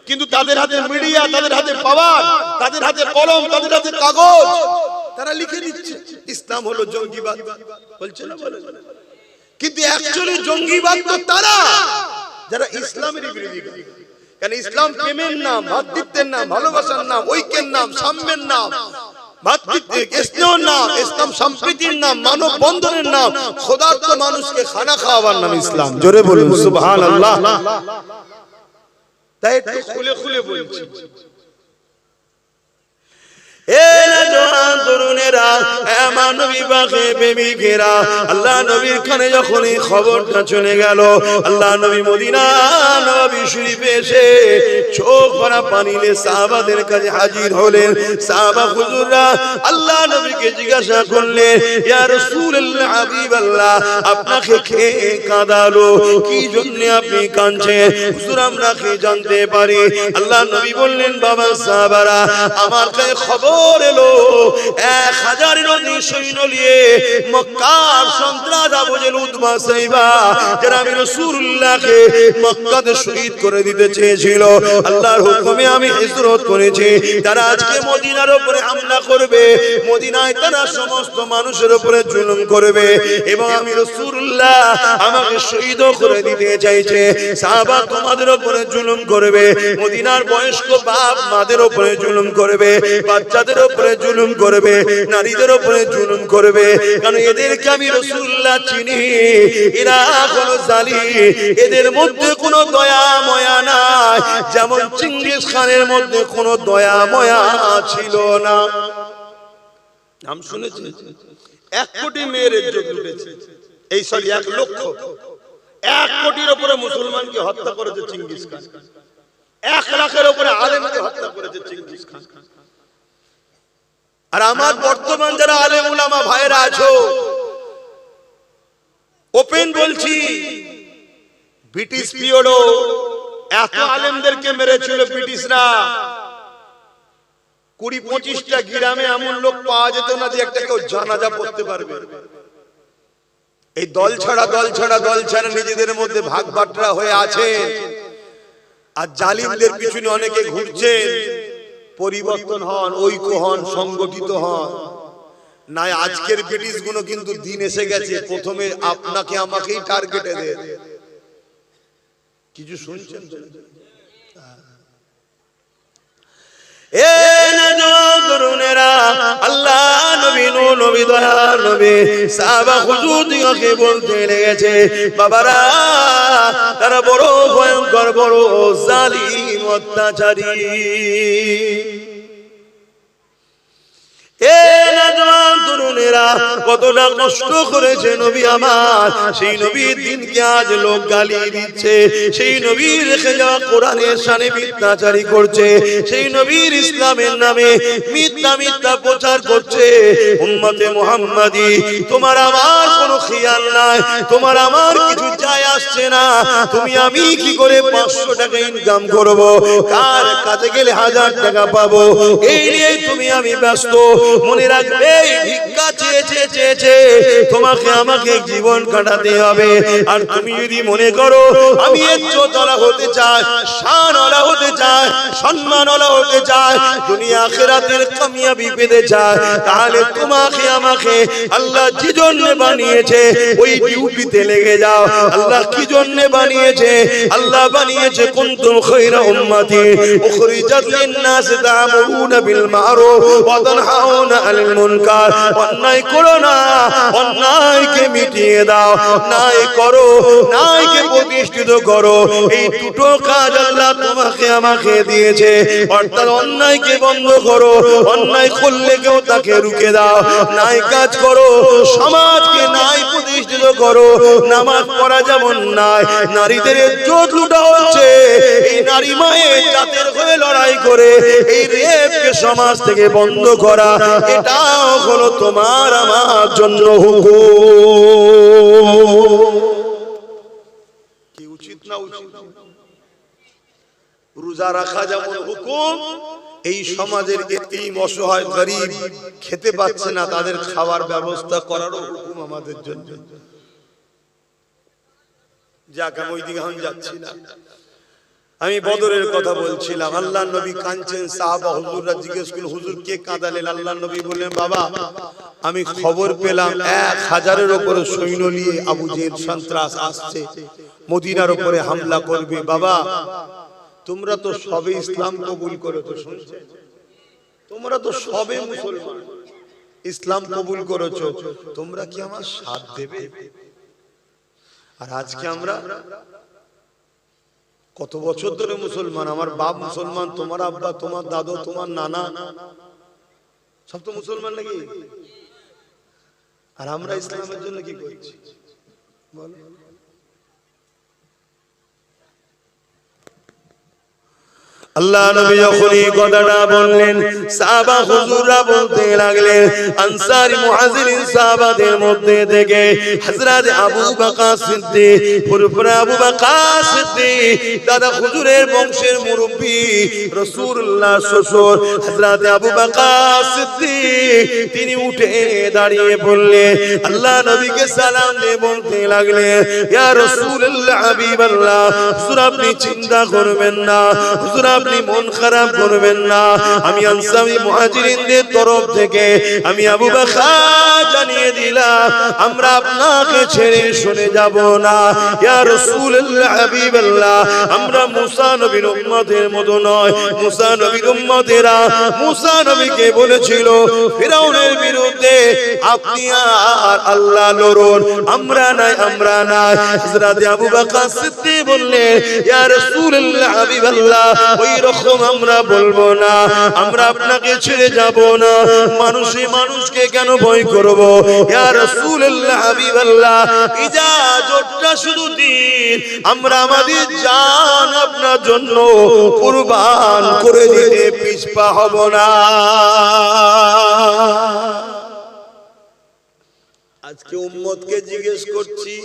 কিন্তু তাদের হাতে মিডিয়া, তাদের হাতে পাওয়ার, তাদের হাতে কলম, তাদের হাতে কাগজ, তারা লিখে দিচ্ছে ইসলাম হলো জঙ্গিবাদ, বলছে না? বলে। কিন্তু অ্যাকচুয়ালি জঙ্গিবাদ তো তারা যারা ইসলামের বিরোধী করে। কারণ ইসলাম প্রেমের নাম, ভ্রাতৃত্বের নাম, ভালোবাসার নাম, ঐক্যের নাম, সাম্যের নাম, ইসলাম সম্প্রীতির নাম, মানব বন্ধনের নাম, খোদার্থ মানুষকে খানা খাওয়াবার নাম ইসলাম। জোরে বলুন সুবহানাল্লাহ। তাই একটু খুলে খুলে বলছি, আমার নবী পাকে প্রেমিকেরা, আল্লাহ নবীর কানে যখন এই খবরটা চলে গেল, আল্লাহ নবী মদিনা নববী শরীফে এসে চোখ ভরা পানি নিয়ে সাহাবাদের কাছে হাজির হলেন। সাহাবা হুজুররা আল্লাহ নবীকে জিজ্ঞাসা করলেন, ইয়া রাসূলুল্লাহ হাবিবাল্লাহ, আপনাকে কে কাঁদালো, কি জন্য আপনি কাঁদছেন? হুজুর আমরা কি জানতে পারি? আল্লাহ নবী বললেন, বাবা সাহাবারা, আমার কাছে খবর এলো 1000 সৈন্য নিয়ে মক্কার সন্ত্রাস আবু জেহেল উতবা সাইবা যারা আমি রাসূলুল্লাহকে মক্কাতে শহীদ করে দিতে চেয়েছিল, আল্লাহর হুকুমে আমি হিজরত করেছি। তারা আজকে মদিনার উপরে হামলা করবে, মদিনায় তারা সমস্ত মানুষের উপরে জুলুম করবে এবং আমি রাসূলুল্লাহ আমাকে শহীদ করে দিতে চাইছে। সাহাবা তোমাদের উপরে জুলুম করবে, মদিনার বয়স্ক বাপ মাদের উপরে জুলুম করবে, বাচ্চাদের উপরে জুলুম করবে, নারীদের উপরে জুলুম করবে, কারণ এদেরকে আমি রাসূলুল্লাহ চিনি, এরা হলো জালিম, এদের মধ্যে কোনো দয়া ময়া নাই, যেমন চিঙ্গিস খানের মধ্যে কোনো দয়া ময়া ছিল না। নাম শুনেছেন? 1 কোটি মেয়ের ইজ্জত লুটেছে, এই সরি 1 লক্ষ, 1 কোটির উপরে মুসলমানকে হত্যা করেছে চিঙ্গিস খান, 1 লাখের উপরে আলেমকে হত্যা করেছে চিঙ্গিস খান। আর আমার বর্তমান যারা আলেম উলামা ভাইরা আছো, ওপেন বলছি, ব্রিটিশ পিরিয়ডও এত আলেমদেরকে মেরেছিল ব্রিটিশরা, 20-25টা গ্রামে এমন লোক পাওয়া যেত না যে একটা কেউ জানাজা পড়তে পারবে। এই দল ছাড়া নিজেদের মধ্যে ভাগ বাটরা হয়ে আছে, আর জালিমদের পিছনে অনেকে ঘুরছে। পরিবর্তন হন, ঐক্য হন, সংগঠিত হন, নাই আজকের ব্রিটিশ গুলো কিন্তু দিন এসে গেছে, প্রথমে আপনাকে আমাকেই টার্গেটে দেয়। কিছু শুনছেন? আল্লাহ নবী নবী দয়ার নবী সাহাবা হুজুরদিগকে বলতে লেগেছে, বাবারা তারা বড় ভয়ঙ্কর, বড় জালিম, অত্যাচারী। কতটা কষ্ট করেছে নবী আমার, সেই নবীর দিনকে আজ লোক গালি দিচ্ছে, সেই নবীর রেখে যাওয়া কোরআনের শানে মিথ্যাচারী করছে, সেই নবীর ইসলামের নামে মিথ্যা প্রচার করছে। উম্মতে মুহাম্মাদি, তোমার আমার কোনো খেয়াল নাই, তোমার আমার কিছু যায় আসছে না, তুমি আমি কি করে 500 টাকা ইনকাম করব, কার কাছে গেলে 1000 টাকা পাবো, এই নিয়ে তুমি আমি ব্যস্ত। মনে রাখবে, ভিক্ষা চেয়েছে তোমাকে আমাকে জীবন কাটাতে হবে। আর তুমি যদি মনে করো আমি ইজ্জতওয়ালা হতে চাই, শানওয়ালা হতে চাই, সম্মানওয়ালা হতে চাই, দুনিয়া আখিরাতের কামিয়াবি পেতে চাই, তাহলে তোমাকে আমাকে আল্লাহ যে জন্য বানিয়েছে ওই ডিউটিতে লেগে যাও। আল্লাহ কি জন্য বানিয়েছে? আল্লাহ বানিয়েছে কুনতুম খায়রা উম্মাতি উখরিজাত লিন-নাস তা'মুরুনা বিল মা'রুফ ওয়া তানহাউনা আনিল মুনকার। অন্যায় করো না, অন্যায়কে মিটিয়ে দাও, ন্যায় করো, ন্যায়কে প্রতিষ্ঠিত করো। এই দুটো কাজ আল্লাহ তোমাকে আমাকে দিয়েছে। অর্থাৎ অন্যায়কে বন্ধ করো, অন্যায় করলে কেউ তাকে রুখে দাও, ন্যায় কাজ করো, সমাজকে ন্যায় প্রতিষ্ঠিত করো। নামাজ পড়া যেমন নাই, নারীদের ইজ্জত লুটা হচ্ছে, এই নারী মায়ের জাতের হয়ে লড়াই করে এই রেপকে সমাজ থেকে বন্ধ করা, এটাও হলো তোমার আমার জন্য হুকুম। কি উচিত না উচিত? রোজা রাখা যেমন হুকুম, এই সমাজের এতিম অসহায় গরিব খেতে পাচ্ছে না, তাদের খাবার ব্যবস্থা করারও হুকুম আমাদের জন্য। যাক, আমি ওই দিকে আমি যাচ্ছি না। আমি বদরের কথা বলছিলাম। আল্লাহ নবী কাঁদছেন, সাহাবা হুজুররা জিজ্ঞেস করলেন, হুজুর কে কাঁদালেন? আল্লাহ নবী বললেন, বাবা আমি খবর পেলাম 1000-এর উপরে সৈন্য নিয়ে আবু জেহেল সন্ত্রাস আসছে, মদিনার উপরে হামলা করবে। বাবা তোমরা তো সবে ইসলাম কবুল করেছো, শুনছেন? তোমরা তো সবে মুসলমান, ইসলাম কবুল করেছো, তোমরা কি আমার সাথ দেবে? আর আজকে আমরা কত বছর ধরে মুসলমান, আমার বাপ মুসলমান, তোমার আব্বা, তোমার দাদু, তোমার নানা, সব তো মুসলমান নাকি? আর আমরা ইসলামের জন্য কি করছি বলো? আল্লাহ নবী যখন এই কথাটা বললেন, সাহাবা হুজুররা বলতে লাগলেন, আনসারী মুহাজিরিন সাহাবাদের মধ্যে থেকে হযরত আবু বকর সিদ্দিক, পুরপুরা আবু বকর সিদ্দিক, দাদা হুজুরের বংশের মুরব্বি, রাসূলুল্লাহ শ্বশুর হযরত আবু বকর সিদ্দিক, তিনি উঠে দাঁড়িয়ে বললেন, আল্লাহ নবীকে সালাম দিয়ে বলতে লাগলেন, ইয়া রাসূলুল্লাহ হাবিবাল্লাহ, হুজুর আপনি চিন্তা করবেন না, হুজুর আপনি মন খারাপ করবেন না, আমি আনসারী মুহাজিরিনদের তরফ থেকে আমি আবু বকর জানিয়ে দিলাম, আমরা আপনাকে ছেড়ে সরে যাব না। ইয়া রাসূলুল্লাহ হাবিবাল্লাহ, আমরা মুসা নবীর উম্মতের মতো নয়। মুসা নবীর উম্মতেরা মুসা নবীকে বলেছিল ফিরাউনের বিরুদ্ধে আপনি আর আল্লাহ লড়ুন, আমরা নাই, আমরা নাই। হযরত আবু বকর সিদ্দিক বললেন, ইয়া রাসূলুল্লাহ হাবিবাল্লাহ, ওই রকম আমরা বলবো না, আমরা আপনাকে ছেড়ে যাব না। মানুষে মানুষকে কেন ভয় করব? ইয়া রাসূলুল্লাহ হাবিবাল্লাহ, ইজাজতটা শুধু দিন, আমরা আমাদের জান আপনার জন্য কুরবান করে দিতে পিছপা হব না। আজকে উম্মতকে জিজ্ঞেস করছি,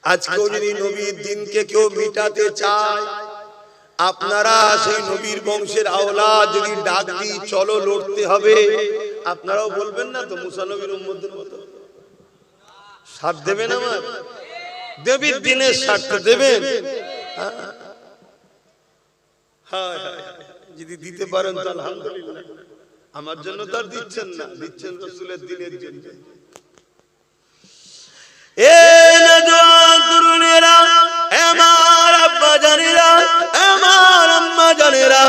আজকেও যদি নবীর দিনকে কেউ মিটাতে চায়, আপনারা সেই নবীর বংশের আওলাদ যদি ডাক দিই চলো লড়তে হবে, আপনারাও বলবেন না তো মুসা নবীর উম্মতের মতো? সাথ দেবেন আমার? দেবীর দিনের স্বার্থে দেবেন? হ্যাঁ, যদি দিতে পারেন তো আলহামদুলিল্লাহ। আমার জন্য তো আর দিচ্ছেন না, দিচ্ছেন রাসূলের দিনের জন্য। এ নওজোয়ান তরুণেরা, আমার আব্বা জানেরা, আমার আম্মা জানেরা,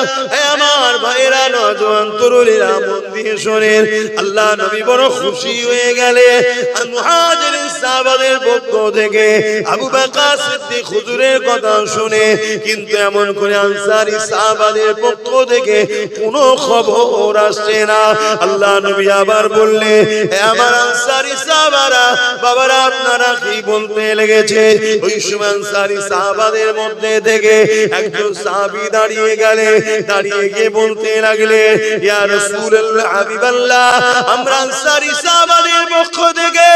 আমার ভাইরা, নওজোয়ান তরুণেরা, মন দিয়ে শোনেন। আল্লাহ নবী বড় খুশি হয়ে গেলে মুহাজিরিন সাহাবাদের পক্ষ থেকে আবু বকর সিদ্দিক হুজুরের কথা শুনে, কিন্তু এমন করে আনসারী সাহাবাদের পক্ষ থেকে কোনো খবর আসছে না। আল্লাহ নবী আবার বললেন, হে আমার আনসারী সাহাবারা, বাবারা আপনারা কি বলতে লেগেছে? ওই সময় আনসারী সাহাবাদের মধ্যে থেকে একজন সাহাবী দাঁড়িয়ে গেলে, দাঁড়িয়ে গিয়ে বলতে লাগলে, ইয়া রাসূলুল্লাহ হাবিবাল্লাহ, আমরা আনসারী সাহাবাদের পক্ষ থেকে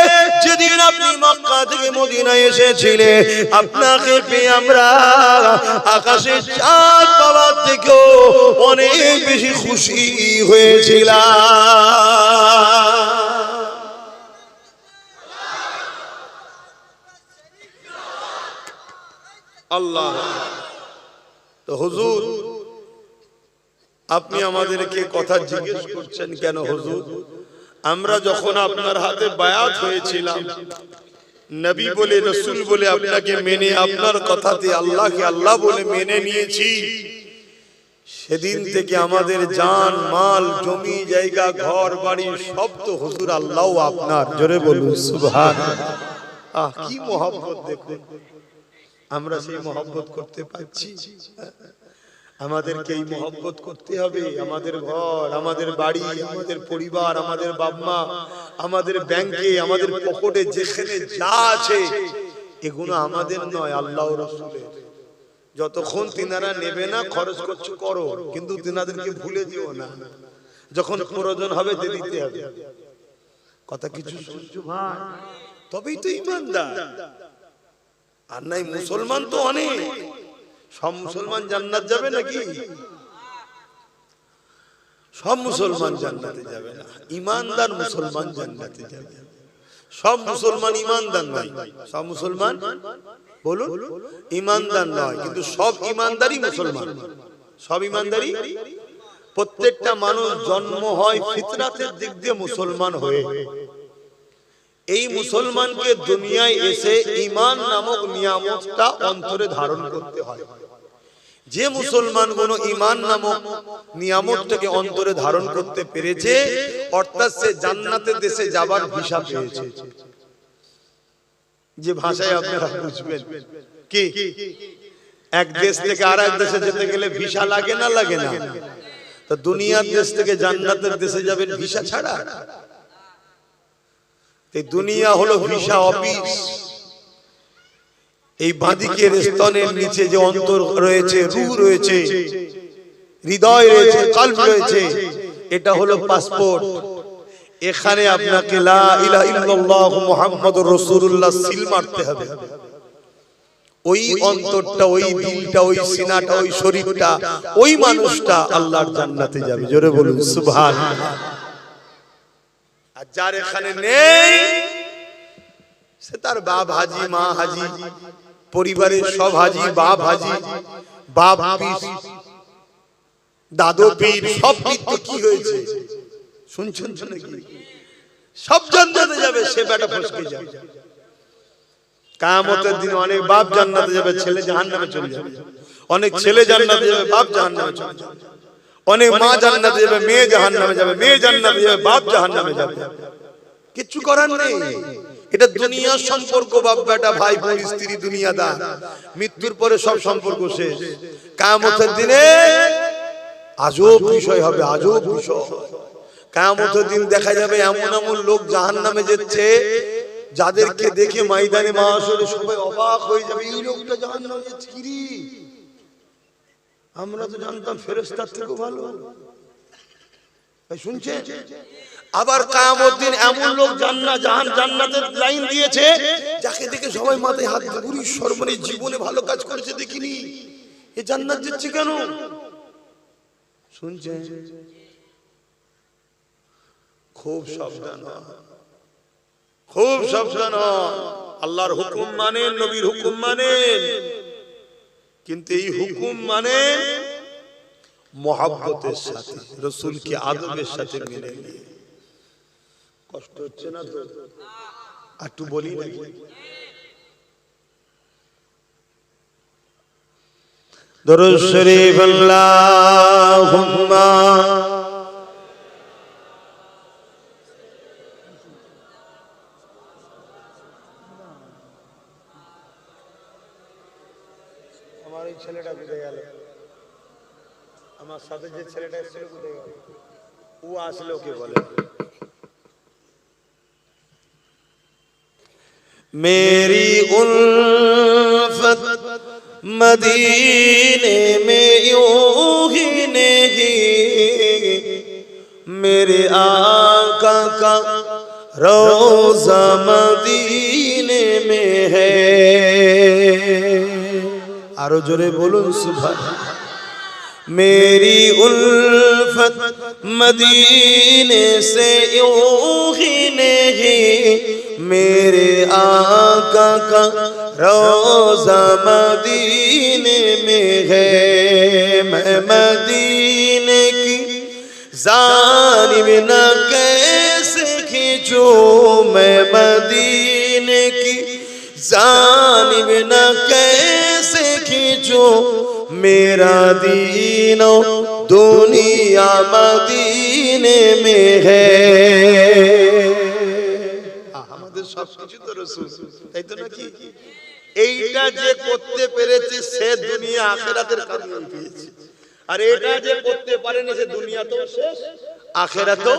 যেদিন আপনি মক্কা থেকে মদিনায় এসেছিলেন, আপনাকে পেয়ে আমরা আকাশের চাঁদ পাওয়ার থেকেও অনেক বেশি খুশি হয়েছিলাম। আল্লাহ, তো হুজুর আপনি আমাদেরকে কথা জিজ্ঞেস করছেন কেন? হুজুর, আমরা যখন আপনার হাতে বায়াত হয়েছিলাম, নবী বলে রাসূল বলে আপনাকে মেনে, আপনার কথাতে আল্লাহকে আল্লাহ বলে মেনে নিয়েছি, সেদিন থেকে আমাদের জান মাল জমি জায়গা ঘর বাড়ি সব তো হুজুর আল্লাহ আপনার। জোরে বলুন সুবহানাল্লাহ। কি মহব্বত! দেখুন আমরা সেই মহব্বত করতে পারছি? আমাদেরকে এই মহব্বত করতে হবে। আমাদের ঘর, আমাদের বাড়ি, আমাদের পরিবার, আমাদের বাবা-মা, আমাদের ব্যাংকে, আমাদের পকেটে যেখানে যা আছে, এগুলো আমাদের নয়, আল্লাহ ও রাসূলের। যতক্ষণ তিনারা নেবে না, খরচ করছো করো, কিন্তু তিনাদেরকে ভুলে যেও না। যখন প্রয়োজন হবে দিয়ে দিতে হবে। কথা কিছু শুনছো ভাই? তবেই তো ঈমানদার। আর নাই মুসলমান তো অনেক। সব মুসলমান জান্নাত যাবে নাকি? সব মুসলমান জান্নাতে যাবে না, ঈমানদার মুসলমান জান্নাতে যাবে। সব মুসলমান ঈমানদার নয়। সব মুসলমান বলুন ঈমানদার নয়, কিন্তু সব ঈমানদারই মুসলমান। সব ঈমানদারই। প্রত্যেকটা মানুষ জন্ম হয় ফিতরাতের দিক দিয়ে মুসলমান হয়ে। এই মুসলমানকে দুনিয়ায় এসে ঈমান নামক নিয়ামতটা অন্তরে ধারণ করতে হয়। যে মুসলমানগুলো ঈমান নামক নিয়ামতটাকে অন্তরে ধারণ করতে পেরেছে, অর্থাৎ সে জান্নাতের দেশে যাবার ভিসা পেয়েছে। যে ভাষায় আপনারা বুঝবেন, কি এক দেশ থেকে আরেক দেশে যেতে গেলে ভিসা লাগে না, লাগে না? তো দুনিয়ার দেশ থেকে জান্নাতের দেশে যাবেন ভিসা ছাড়া? এই দুনিয়া হলো ভিসা অফিস। এই বাঁদিকের স্তনের নিচে যে অন্তর রয়েছে, রূহ রয়েছে, হৃদয় রয়েছে, কলব রয়েছে, এটা হলো পাসপোর্ট। এখানে আপনাকে লা ইলাহা ইল্লাল্লাহু মুহাম্মাদুর রাসূলুল্লাহ সিল মারতে হবে। ওই অন্তরটা, ওই দিলটা, ওই সিনাটা, ওই শরীরটা, ওই মানুষটা আল্লাহর জান্নাতে যাবে। জোরে বলুন সুবহানাল্লাহ। আর যার এখানে নেই, সে তার বাপ হাজি, মা হাজি, পরিবারের সব হাজি, বাপ হাজি, বাপ পীর, দাদু পীর, সব পীর তো কি হয়েছে শুনছেন নাকি? সব জান্নাতে যাবে, সে বেটা ফসকে যাবে। কিয়ামতের দিন অনেক বাপ জান্নাতে যাবে, ছেলে জাহান্নামে চলে যাবে। অনেক ছেলে জান্নাতে যাবে, বাপ জাহান্নামে চলে যাবে। অনেক মা জান্নাতে যাবে, মেয়ে জাহান্নামে যাবে। মেয়ে জান্নাতে যাবে, বাপ জাহান্নামে যাবে। কিছু করার নেই। এটা দুনিয়ার সম্পর্ক, বাপ বেটা, ভাই বোন, স্ত্রী, দুনিয়াদার। মৃত্যুর পরে সব সম্পর্ক শেষ। কিয়ামতের দিনে আজব বিষয় হবে, আজব বিষয়। কিয়ামতের দিন দেখা যাবে এমন এমন লোক জাহান্নামে যাচ্ছে, যাদেরকে দেখে ময়দানে মাহশরে সবাই অবাক হয়ে যাবে, এই লোকটা জাহান্নামে যাচ্ছে, কি রে? আমরা তো জানতাম ফেরেশতার থেকে ভালো। শুনছে? আবার কিয়ামতের দিন এমন লোক জান্নাতের লাইন দিয়েছে, যাকে দেখে সবাই মাথায় হাত দিয়ে পুরি সর্বনে জীবনে ভালো কাজ করেছে দেখিনি, এ জান্নাত যাচ্ছে কেন? শুনছে? খুব সাবধান, খুব সাবধান। আল্লাহর হুকুম মানেন, নবীর হুকুম মানেন, কিন্তু এই হুকুম মানে মহব্বতের সাথে, রাসূলকে আদবের সাথে মেনে নিয়ে। কষ্ট হচ্ছে না তো? একটু বলি নাকি? দরুদ শরীফ আল্লাহুম্মা আমার এই ছেলেটা কোথায় গেল? আমার সাথে যে ছেলেটা এসেছিল কোথায় গেল? ও আসলে ওকে বলে। मेरी उल्फत मदीने में यूं ही नहीं, मेरे आका का रोज़ा मदीने में है। आरो जोरे बोलूं सुभान। मेरी उल्फत मदीने से यूं ही नहीं, मेरे आका का रोज़ा मदीने में है। मैं मदीने की जानिब न कैसे खींचूं, मैं मदीने की जानिब न कैसे खींचूं, मेरा दीनो दुनिया मदीने में है। সবকিছু তো রাসূল, তাই তো নাকি? এইটা যে করতে পেরেছে সে দুনিয়া আখিরাতের কামিয়াবি পেয়েছে, আর এটা যে করতে পারেনি সে দুনিয়া তো শেষ, আখিরাতও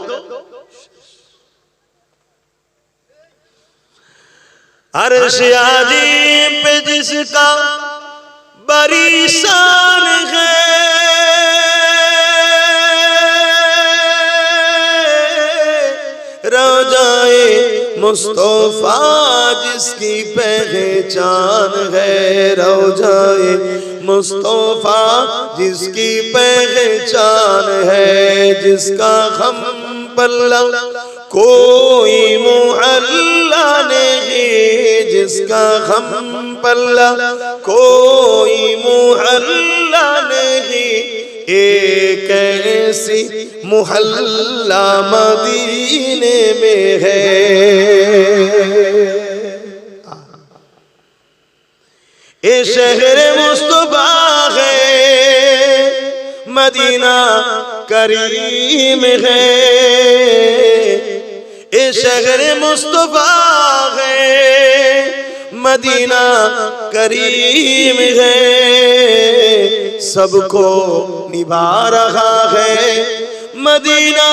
अर्श आज़ीम पे जिसका बड़ी शान है, रोज़ाए मुस्तफा जिसकी पहचान है, रोज़ाए मुस्तफा जिसकी पहचान है, जिसका हम पल्ला कोई मुहल्ला नहीं, जिसका हम पल्ला कोई मुहल्ला नहीं, एक ऐसी मुहल्ला मदीने में है। ये शहर मुस्तफा है, मदीना करीम है, ये शहर मुस्तफा है, मदीना करीम है, सबको निभा रहा है। मदीना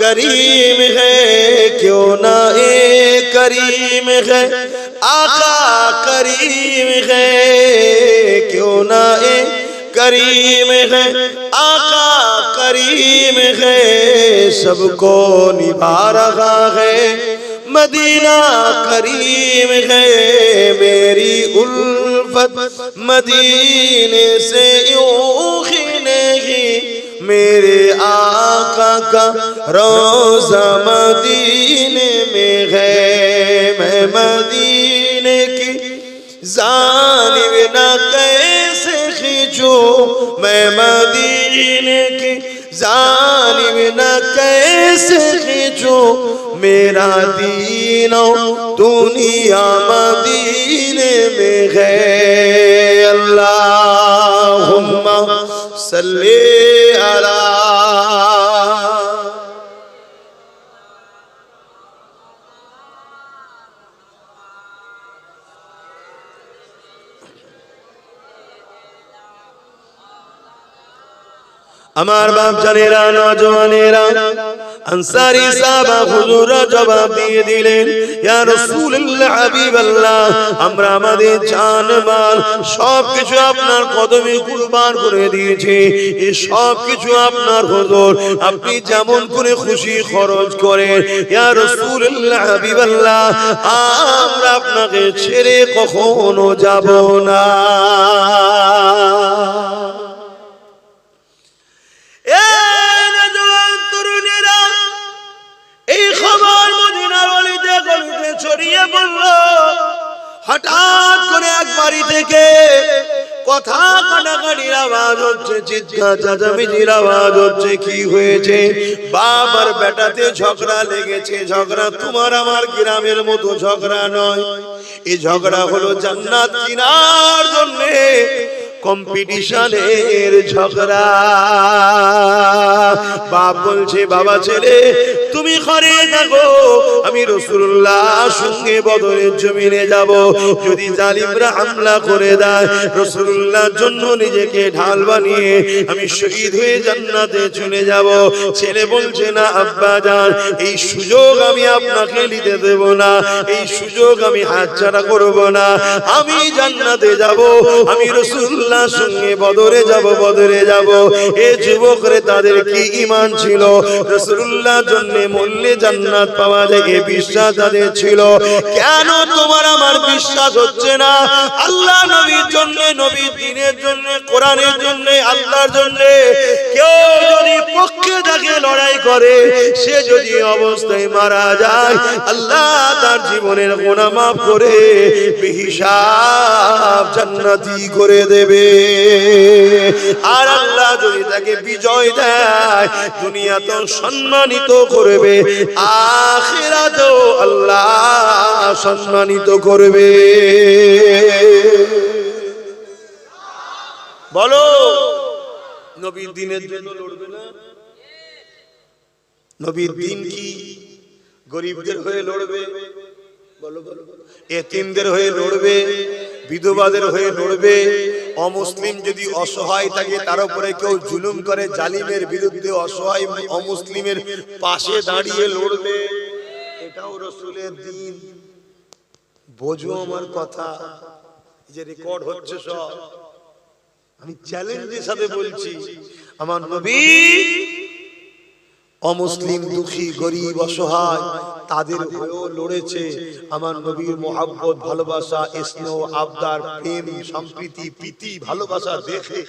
करीम है, क्यों ना ए करीम है। आका करीम है, क्यों ना ए करीम है। आका करीम है, सबको निभा रहा है। मदीना करीम है, मेरी उल्फत मदीने से यूं ही नहीं। मेरे आका का रोज़ा मदीने में है। मैं मदीने की जानिब ना कैसे खींचूं, मैं मदीने की जानिब ना कैसे खींचूं। मेरा दीनो दुनिया मदीने में है। अल्लाहुम्मा सल्ली अला। আমার বাপ জানেরা, নওজওয়ানেরা, আনসারী সাহাবা হুজুররা জবাব দিয়ে দিলেন, ইয়া রাসূলুল্লাহ, হাবিবাল্লাহ, আমরা আমাদের জান মাল সবকিছু আপনার কদমে কুরবান করে দিয়েছি। এই সব কিছু আপনার হুজুর, আপনি যেমন করে খুশি খরচ করেন। ইয়া রাসূলুল্লাহ, হাবিবাল্লাহ, আমরা আপনাকে ছেড়ে কখনো যাব না। এই খবর মদিনার অলিতে গলিতে ছড়িয়ে পড়ল। হঠাৎ করে এক বাড়ি থেকে কথা কাটাকাটির আওয়াজ হচ্ছে, চিৎকার চেঁচামেচির আওয়াজ হচ্ছে। কি হয়েছে? বাপ আর বেটাতে ঝগড়া লেগেছে। ঝগড়া তোমার আমার গ্রামের মতো ঝগড়া নয়। এই ঝগড়া হলো জান্নাত কেনার জন্য কম্পিটিশনের ঝগড়া। বাপ বলছে, বাবা ছেলে তুমি ঘরে থাকো, আমি রাসূলুল্লাহ সঙ্গে বদরের জমিনে যাব। যদি জালিমরা হামলা করে দেয়, রাসূলুল্লাহর জন্য নিজেকে ঢাল বানিয়ে আমি শহীদ হয়ে জান্নাতে চলে যাব। ছেলে বলছে, না আব্বা জান, এই সুযোগ আমি আপনাকে নিতে দেব না। এই সুযোগ আমি হাতছাড়া করব না। আমি জান্নাতে যাব, আমি রাসূলুল্লাহ সঙ্গে বদরে যাব, বদরে যাব। এই যুবকরে তাদের কি ঈমান ছিল, রাসূলুল্লাহর জন্য মরলে জান্নাত পাওয়া যায়, এই বিশ্বাস তাদের ছিল। কেন তোমার আমার বিশ্বাস হচ্ছে না? আল্লাহ নবীর জন্য, নবীর দ্বীনের জন্য, কোরআনের জন্য, আল্লাহর জন্য কেউ যদি পক্ষে থাকে লড়াই করে, সে যদি অবস্থায় মারা যায়, আল্লাহ তার জীবনের গুনাহ মাফ করে বেহিসাব জান্নাতি করে দেবে। আর আল্লাহ যদি তাকে বিজয় দেয়, দুনিয়াতে সম্মানিত করবে, আখিরাতেও আল্লাহ সম্মানিত করবে। বলো, নবীর দ্বীনের জন্য লড়বে না? নবীর দ্বীন কি গরিবদের হয়ে লড়বে? বলো বলো। এতিমদের হয়ে লড়বে, বিধবাদের হয়ে লড়বে। অমুসলিম যদি অসহায় থাকে, তার উপরে কেউ জুলুম করে, জালিমের বিরুদ্ধে অসহায় অমুসলিমের পাশে দাঁড়িয়ে লড়বে। এটাও রাসূলের দ্বীন। বোঝো আমার কথা, যে রেকর্ড হচ্ছে সব। আমি চ্যালেঞ্জের সাথে বলছি, আমার নবী অমুসলিম, দুঃখী, গরিব, অসহায় তাদের হয়েও লড়েছে। আমার নবীর মোহাব্বত, ভালোবাসা, স্নেহ, আবদার, প্রেম, সম্প্রীতি, প্রীতি, ভালোবাসা দেখে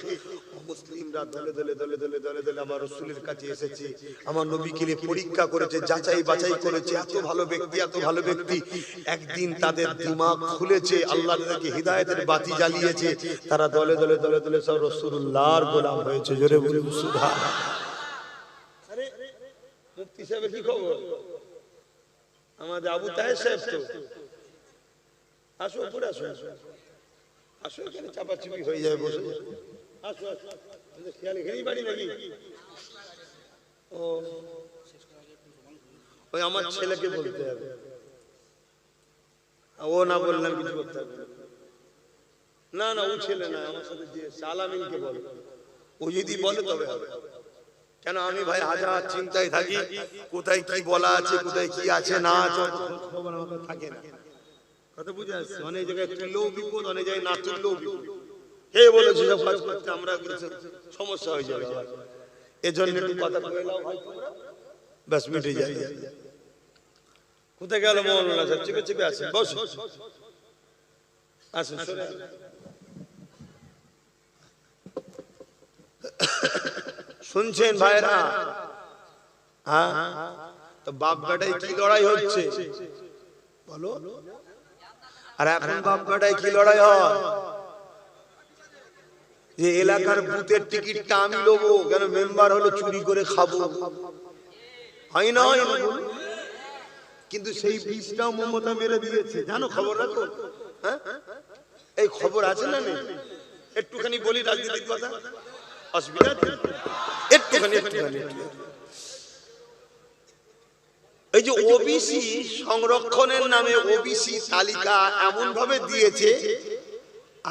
মুসলিমরা দলে দলে দলে দলে দলে দলে আমার রাসূলের কাছে এসেছে। আমার নবীকে নিয়ে পরীক্ষা করেছে, যাচাই বাছাই করেছে। এত ভালো ব্যক্তি, এত ভালো ব্যক্তি। একদিন তাদের দিমাগ খুলেছে, আল্লাহ তাদেরকে হিদায়াতের বাতি জ্বালিয়েছে। তারা দলে দলে দলে দলে সব রাসূলুল্লাহর গোলাম হয়েছে। জোরে বলুন সুবহানাল্লাহ। আরে মুফতি সাহেবের কি খবর? আমাদের আবু তাহের সাহেব তো। আসো উপরে আসো, আসো, এখানে চাপাচুপি হয়ে যাবে, বসে আসো আসো। খেয়াল এখানেই বাড়ি নাকি? ও, ওই আমার ছেলেকে বলতে হবে, ও না বললাম কিছু করতে হবে না না, ও ছেলে না, আমার সাথে যে আলামিনকে বলে, ও যদি বলে তবে হবে। কেন আমি ভাই হাজার চিন্তায় থাকি, কোথায় কি বলা আছে, কোথায় কি আছে না আছে, খবর আমাকে থাকে না। কথা বুঝে আসছে? অনেক জায়গায় তুললেও বিপদ, অনেক জায়গায় না তুললেও বিপদ। কে বলেছে সব কাজ করতে, আমরা সমস্যা হয়ে যাবে। এজন্য একটু কথা বলে নাও ভাই তোমরা, ব্যাস মিটে যায়। কোথায় গেল মৌলানা সাহেব? চেপে চেপে আসেন, বসুন আসুন। শুনছেন ভাইরা? হ্যাঁ, তো বাপ বেটায় কি লড়াই হচ্ছে বলো? আর এখন বাপ বেটায় কি লড়াই হয়? যে এলাকার বুথের টিকিটটা আমি নেবো, কেন মেম্বার হলো চুরি করে খাবো, হয় না? কিন্তু সেই বীজটাও মমতা মেরে দিয়েছে, জানো? খবর রাখো। হ্যাঁ, এই খবর আছে না? নেই? একটুখানি বলি রাজনীতির কথা, অসুবিধা একটুখানি। এই যে ওবিসি সংরক্ষণের নামে ওবিসি তালিকা এমন ভাবে দিয়েছে,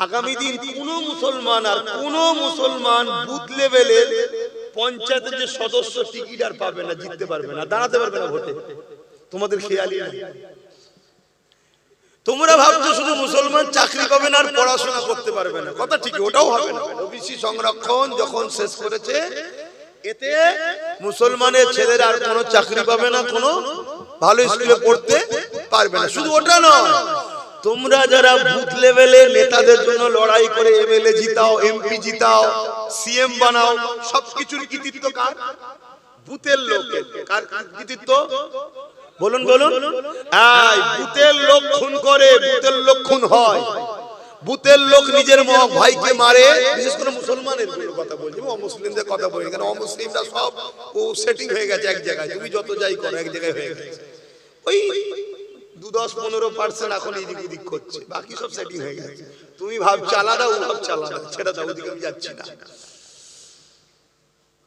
আগামী দিন কোন মুসলমান আর কোন মুসলমান বুথ লেভেলের পঞ্চায়েতের যে সদস্য টিকিট আর পাবে না, জিততে পারবে না, দাঁড়াতে পারবে না ভোটে। তোমাদের খেয়ালই নাই। তোমরা ভাবছো শুধু মুসলমান চাকরি পাবে না আর পড়াশোনা করতে পারবে না, কথা ঠিক, ওটাও হবে না। ওবিসি সংরক্ষণ যখন শেষ করেছে, এতে মুসলমানের ছেলেরা আর কোনো চাকরি পাবে না, কোনো ভালো স্কুলে পড়তে পারবে না। শুধু ওটা নয়, তোমরা যারা বুথ লেভেলে নেতাদের জন্য লড়াই করে এমএলএ জিতাও, এমপি জিতাও, সিএম বানাও, সবকিছুর কৃতিত্ব কার? বুথের লোকের। কার কৃতিত্ব? বলুন বলুন। এই বুথের লোক খুন করে, বুথের লোক খুন হয়, বুথের লোক নিজের ভাইকে মারে। বিশেষ করে মুসলমানের কথা বলছি, অমুসলিমদের কথা বলি, কারণ অমুসলিমরা সব ও সেটিং হয়ে গেছে এক জায়গায়। তুমি যত যাই করো এক জায়গায় হয়ে গেছে। ওই 10-15% এখন এদিক ওদিক করছে, বাকি সব সেটিং হয়ে গেছে। তুমি ভাবছো আলাদা, ও ভাবছে আলাদা, ছেড়ে দাও, ওদিকে আমি যাচ্ছি না।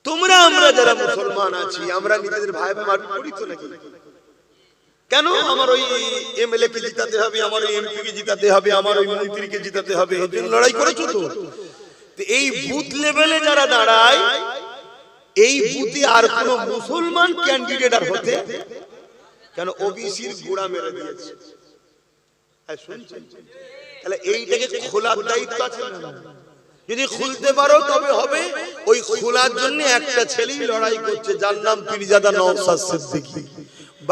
তোমরা আমরা যারা মুসলমান আছি, আমরা নিজেদের ভাই ভাই মারপিট করি তো নাকি? কেন আমার ওই এমএলএ কে জিতাতে হবে, আমার ওই এমপি কে জিতাতে হবে, আমার ওই মন্ত্রীকে জিতাতে হবে, এর জন্য লড়াই করেছো তো? এই বুথ লেভেলে যারা দাঁড়ায়, এই বুথে আর কোন মুসলমান ক্যান্ডিডেট আর হতে, কেন ওবিসির গোড়া মেরে দিয়েছে। শুনছেন? তাহলে এইটাকে খোলার দায়িত্ব আছে না? যদি খুলতে পারো তবে হবে। ওই খোলার জন্য একটা ছেলেই লড়াই করছে, যার নাম পীরজাদা নওশাদ সিদ্দিকী।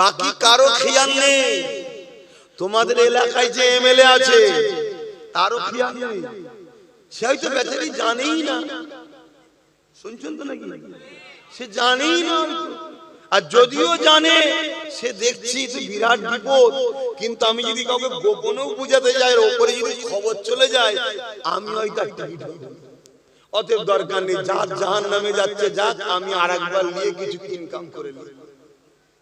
বাকি কারো খেয়াল নেই। তোমাদের এলাকায় যে এমএলএ আছে তারও খেয়াল নেই, সে হয়তো বেচারি জানেই না। শুনছেন তো নাকি? সে জানেই না, আর যদিও জানে সে দেখছি বিরাট বিপদ। কিন্তু আমি যদি কাউকে গোপনেও বুঝাতে যাই, ওপরে যদি খবর চলে যায়, আমি হয়তো অতএব দরকার নেই, যার জাহান্নামে যাচ্ছে যাক, আমি আরেকবার নিয়ে কিছু ইনকাম করে নিই,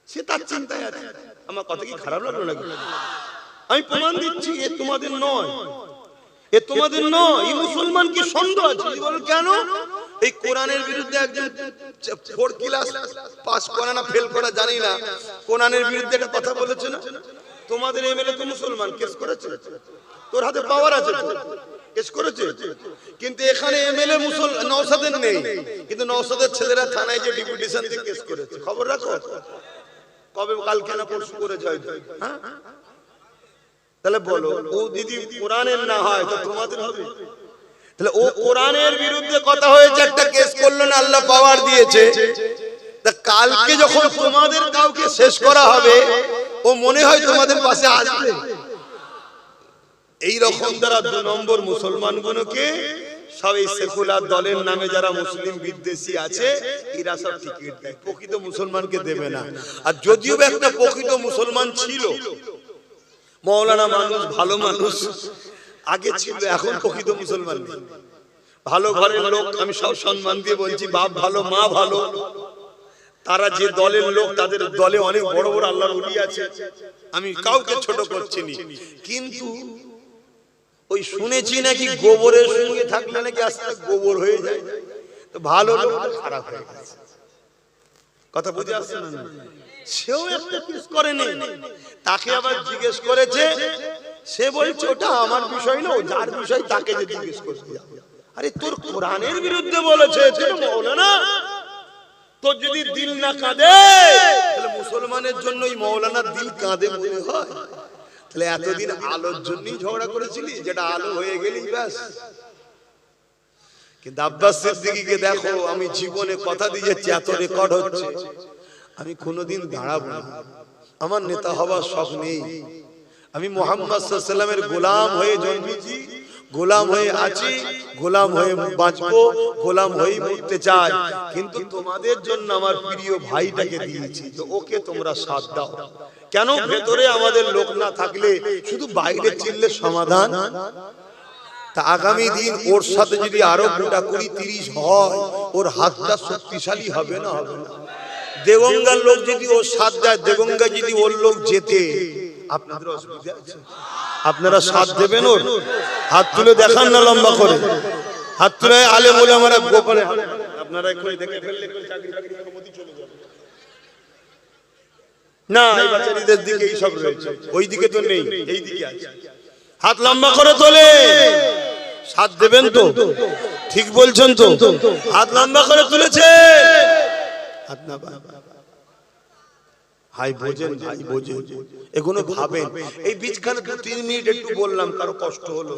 সে তার চিন্তায় আছে। আমার কথা কি খারাপ লাগলো নাকি? আমি প্রমাণ দিচ্ছি, এ তোমাদের নয়, এ তোমাদের নয়। এই মুসলমান কি সন্দেহ আছে? বল কেন? এই কোরআনের বিরুদ্ধে একজন 4 ক্লাস পাস করা না ফেল করা জানি না, কোরআনের বিরুদ্ধে একটা কথা বলেছে না? তোমাদের এমএলএ তো মুসলমান, কেস করেছে, তোর হাতে পাওয়ার আছে, কেস করেছে। কিন্তু এখানে এমএলএ মুসলমান নওশাদের নেই, কিন্তু নওশাদের ছেলেরা থানায় যে ডেপুটেশন দিয়ে কেস করেছে। খবর রাখো, কবে কালকে না পরশু করেছে হয়তো। হ্যাঁ, তাহলে বলো, ও দিদি কোরআনের না হয় তো তোমাদের হবে? তাহলে ও কোরআনের বিরুদ্ধে কথা হয়েছে, একটা কেস করলো না, আল্লাহ পাওয়ার দিয়েছে। তা কালকে যখন তোমাদের কাউকে শেষ করা হবে, ও মনে হয় তোমাদের পাশে আসবে? এই রকম যারা 2 নম্বর মুসলমানগুলোকে সব এই সেকুলার দলের নামে যারা মুসলিম বিদ্বেষী আছে, এরা সব টিকিট দেয়, প্রকৃত মুসলমানকে দেবে না। আর যদিও একটা প্রকৃত মুসলমান ছিল, মৌলানা মানুষ, ভালো মানুষ আগে ছিল, এখন প্রকৃত মুসলমান নেই। ভালো ঘরের লোক, আমি সব সম্মান দিয়ে বলছি, বাপ ভালো মা ভালো, তারা যে দলের লোক, তাদের দলে অনেক বড় বড় আল্লাহর ওলি আছে, আমি কাউকে ছোট করছি না। কিন্তু ওই শুনেছি নাকি গোবরের সঙ্গে থাকলে নাকি আস্তে আস্তে গোবর হয়ে যায়, তো ভালো লোক খারাপ হয়ে গেছে। কথা বুঝে আসছে না? সেও একটা কেস করেনি, তাকে আবার জিজ্ঞেস করেছে সে বলছে ওটা আমার বিষয় না, ও যার বিষয় তাকে যে জিজ্ঞেস করতে যাবে। আরে তোর কোরআনের বিরুদ্ধে বলেছে, তুই মাওলানা, তোর যদি দিল না কাঁদে, তাহলে মুসলমানের জন্য ওই মাওলানার দিল কাঁদে মনে হয়? তাহলে এতদিন আলোর জন্যই ঝগড়া করেছিলি, যেটা আলো হয়ে গেলেই ব্যাস। কিন্তু আব্বাস সিদ্দিকীকে দেখো, আমি জীবনে কথা দিয়ে যাচ্ছি, এত রেকর্ড হচ্ছে, আমি কোনোদিন দাঁড়াবো না, আমার নেতা হবার শখ নেই। আমি মুহাম্মদ সাল্লাল্লাহু আলাইহি ওয়াসাল্লামের গোলাম হয়ে জন্মেছি, গোলাম হয়ে আছি, গোলাম হয়ে বাঁচবো, গোলাম হয়ে মরতে চাই। কিন্তু তোমাদের জন্য আমার প্রিয় ভাইটাকে দিয়েছি, তো ওকে তোমরা সাথ দাও। কেন? ভেতরে আমাদের লোক না থাকলে শুধু বাইরে চিল্লে সমাধান। তা আগামী দিন ওর সাথে যদি আরো 20-30 হয়, ওর হাতটা শক্তিশালী হবে না? হবে না? দেগঙ্গার লোক যদি ওর সাথ দেয়, দেগঙ্গা যদি ওর লোক যেতে, আপনাদের অসুবিধা আছে? আপনারা সাথ দেবেন ওর? হাত তুলে দেখান না, লম্বা করে হাত তুলে। আলেম ওলামারা গোপনে, আপনারা কই দেখে ফেললে চাকরি বাকরি মোদি চলে যাবে না, এই বাচ্চাদের দিকে এই সব রয়েছে, ওই দিকে তো নেই, এই দিকে আছে। হাত লম্বা করে তোলে, সাথ দেবেন তো? ঠিক বলছেন তো? হাত লম্বা করে তুলেছে, হাত না ভাই বোঝেন, ভাই বোঝেন, এগুলো ভাবেন। এই বীজখানে 2-3 মিনিট একটু বললাম, কারো কষ্ট হলো?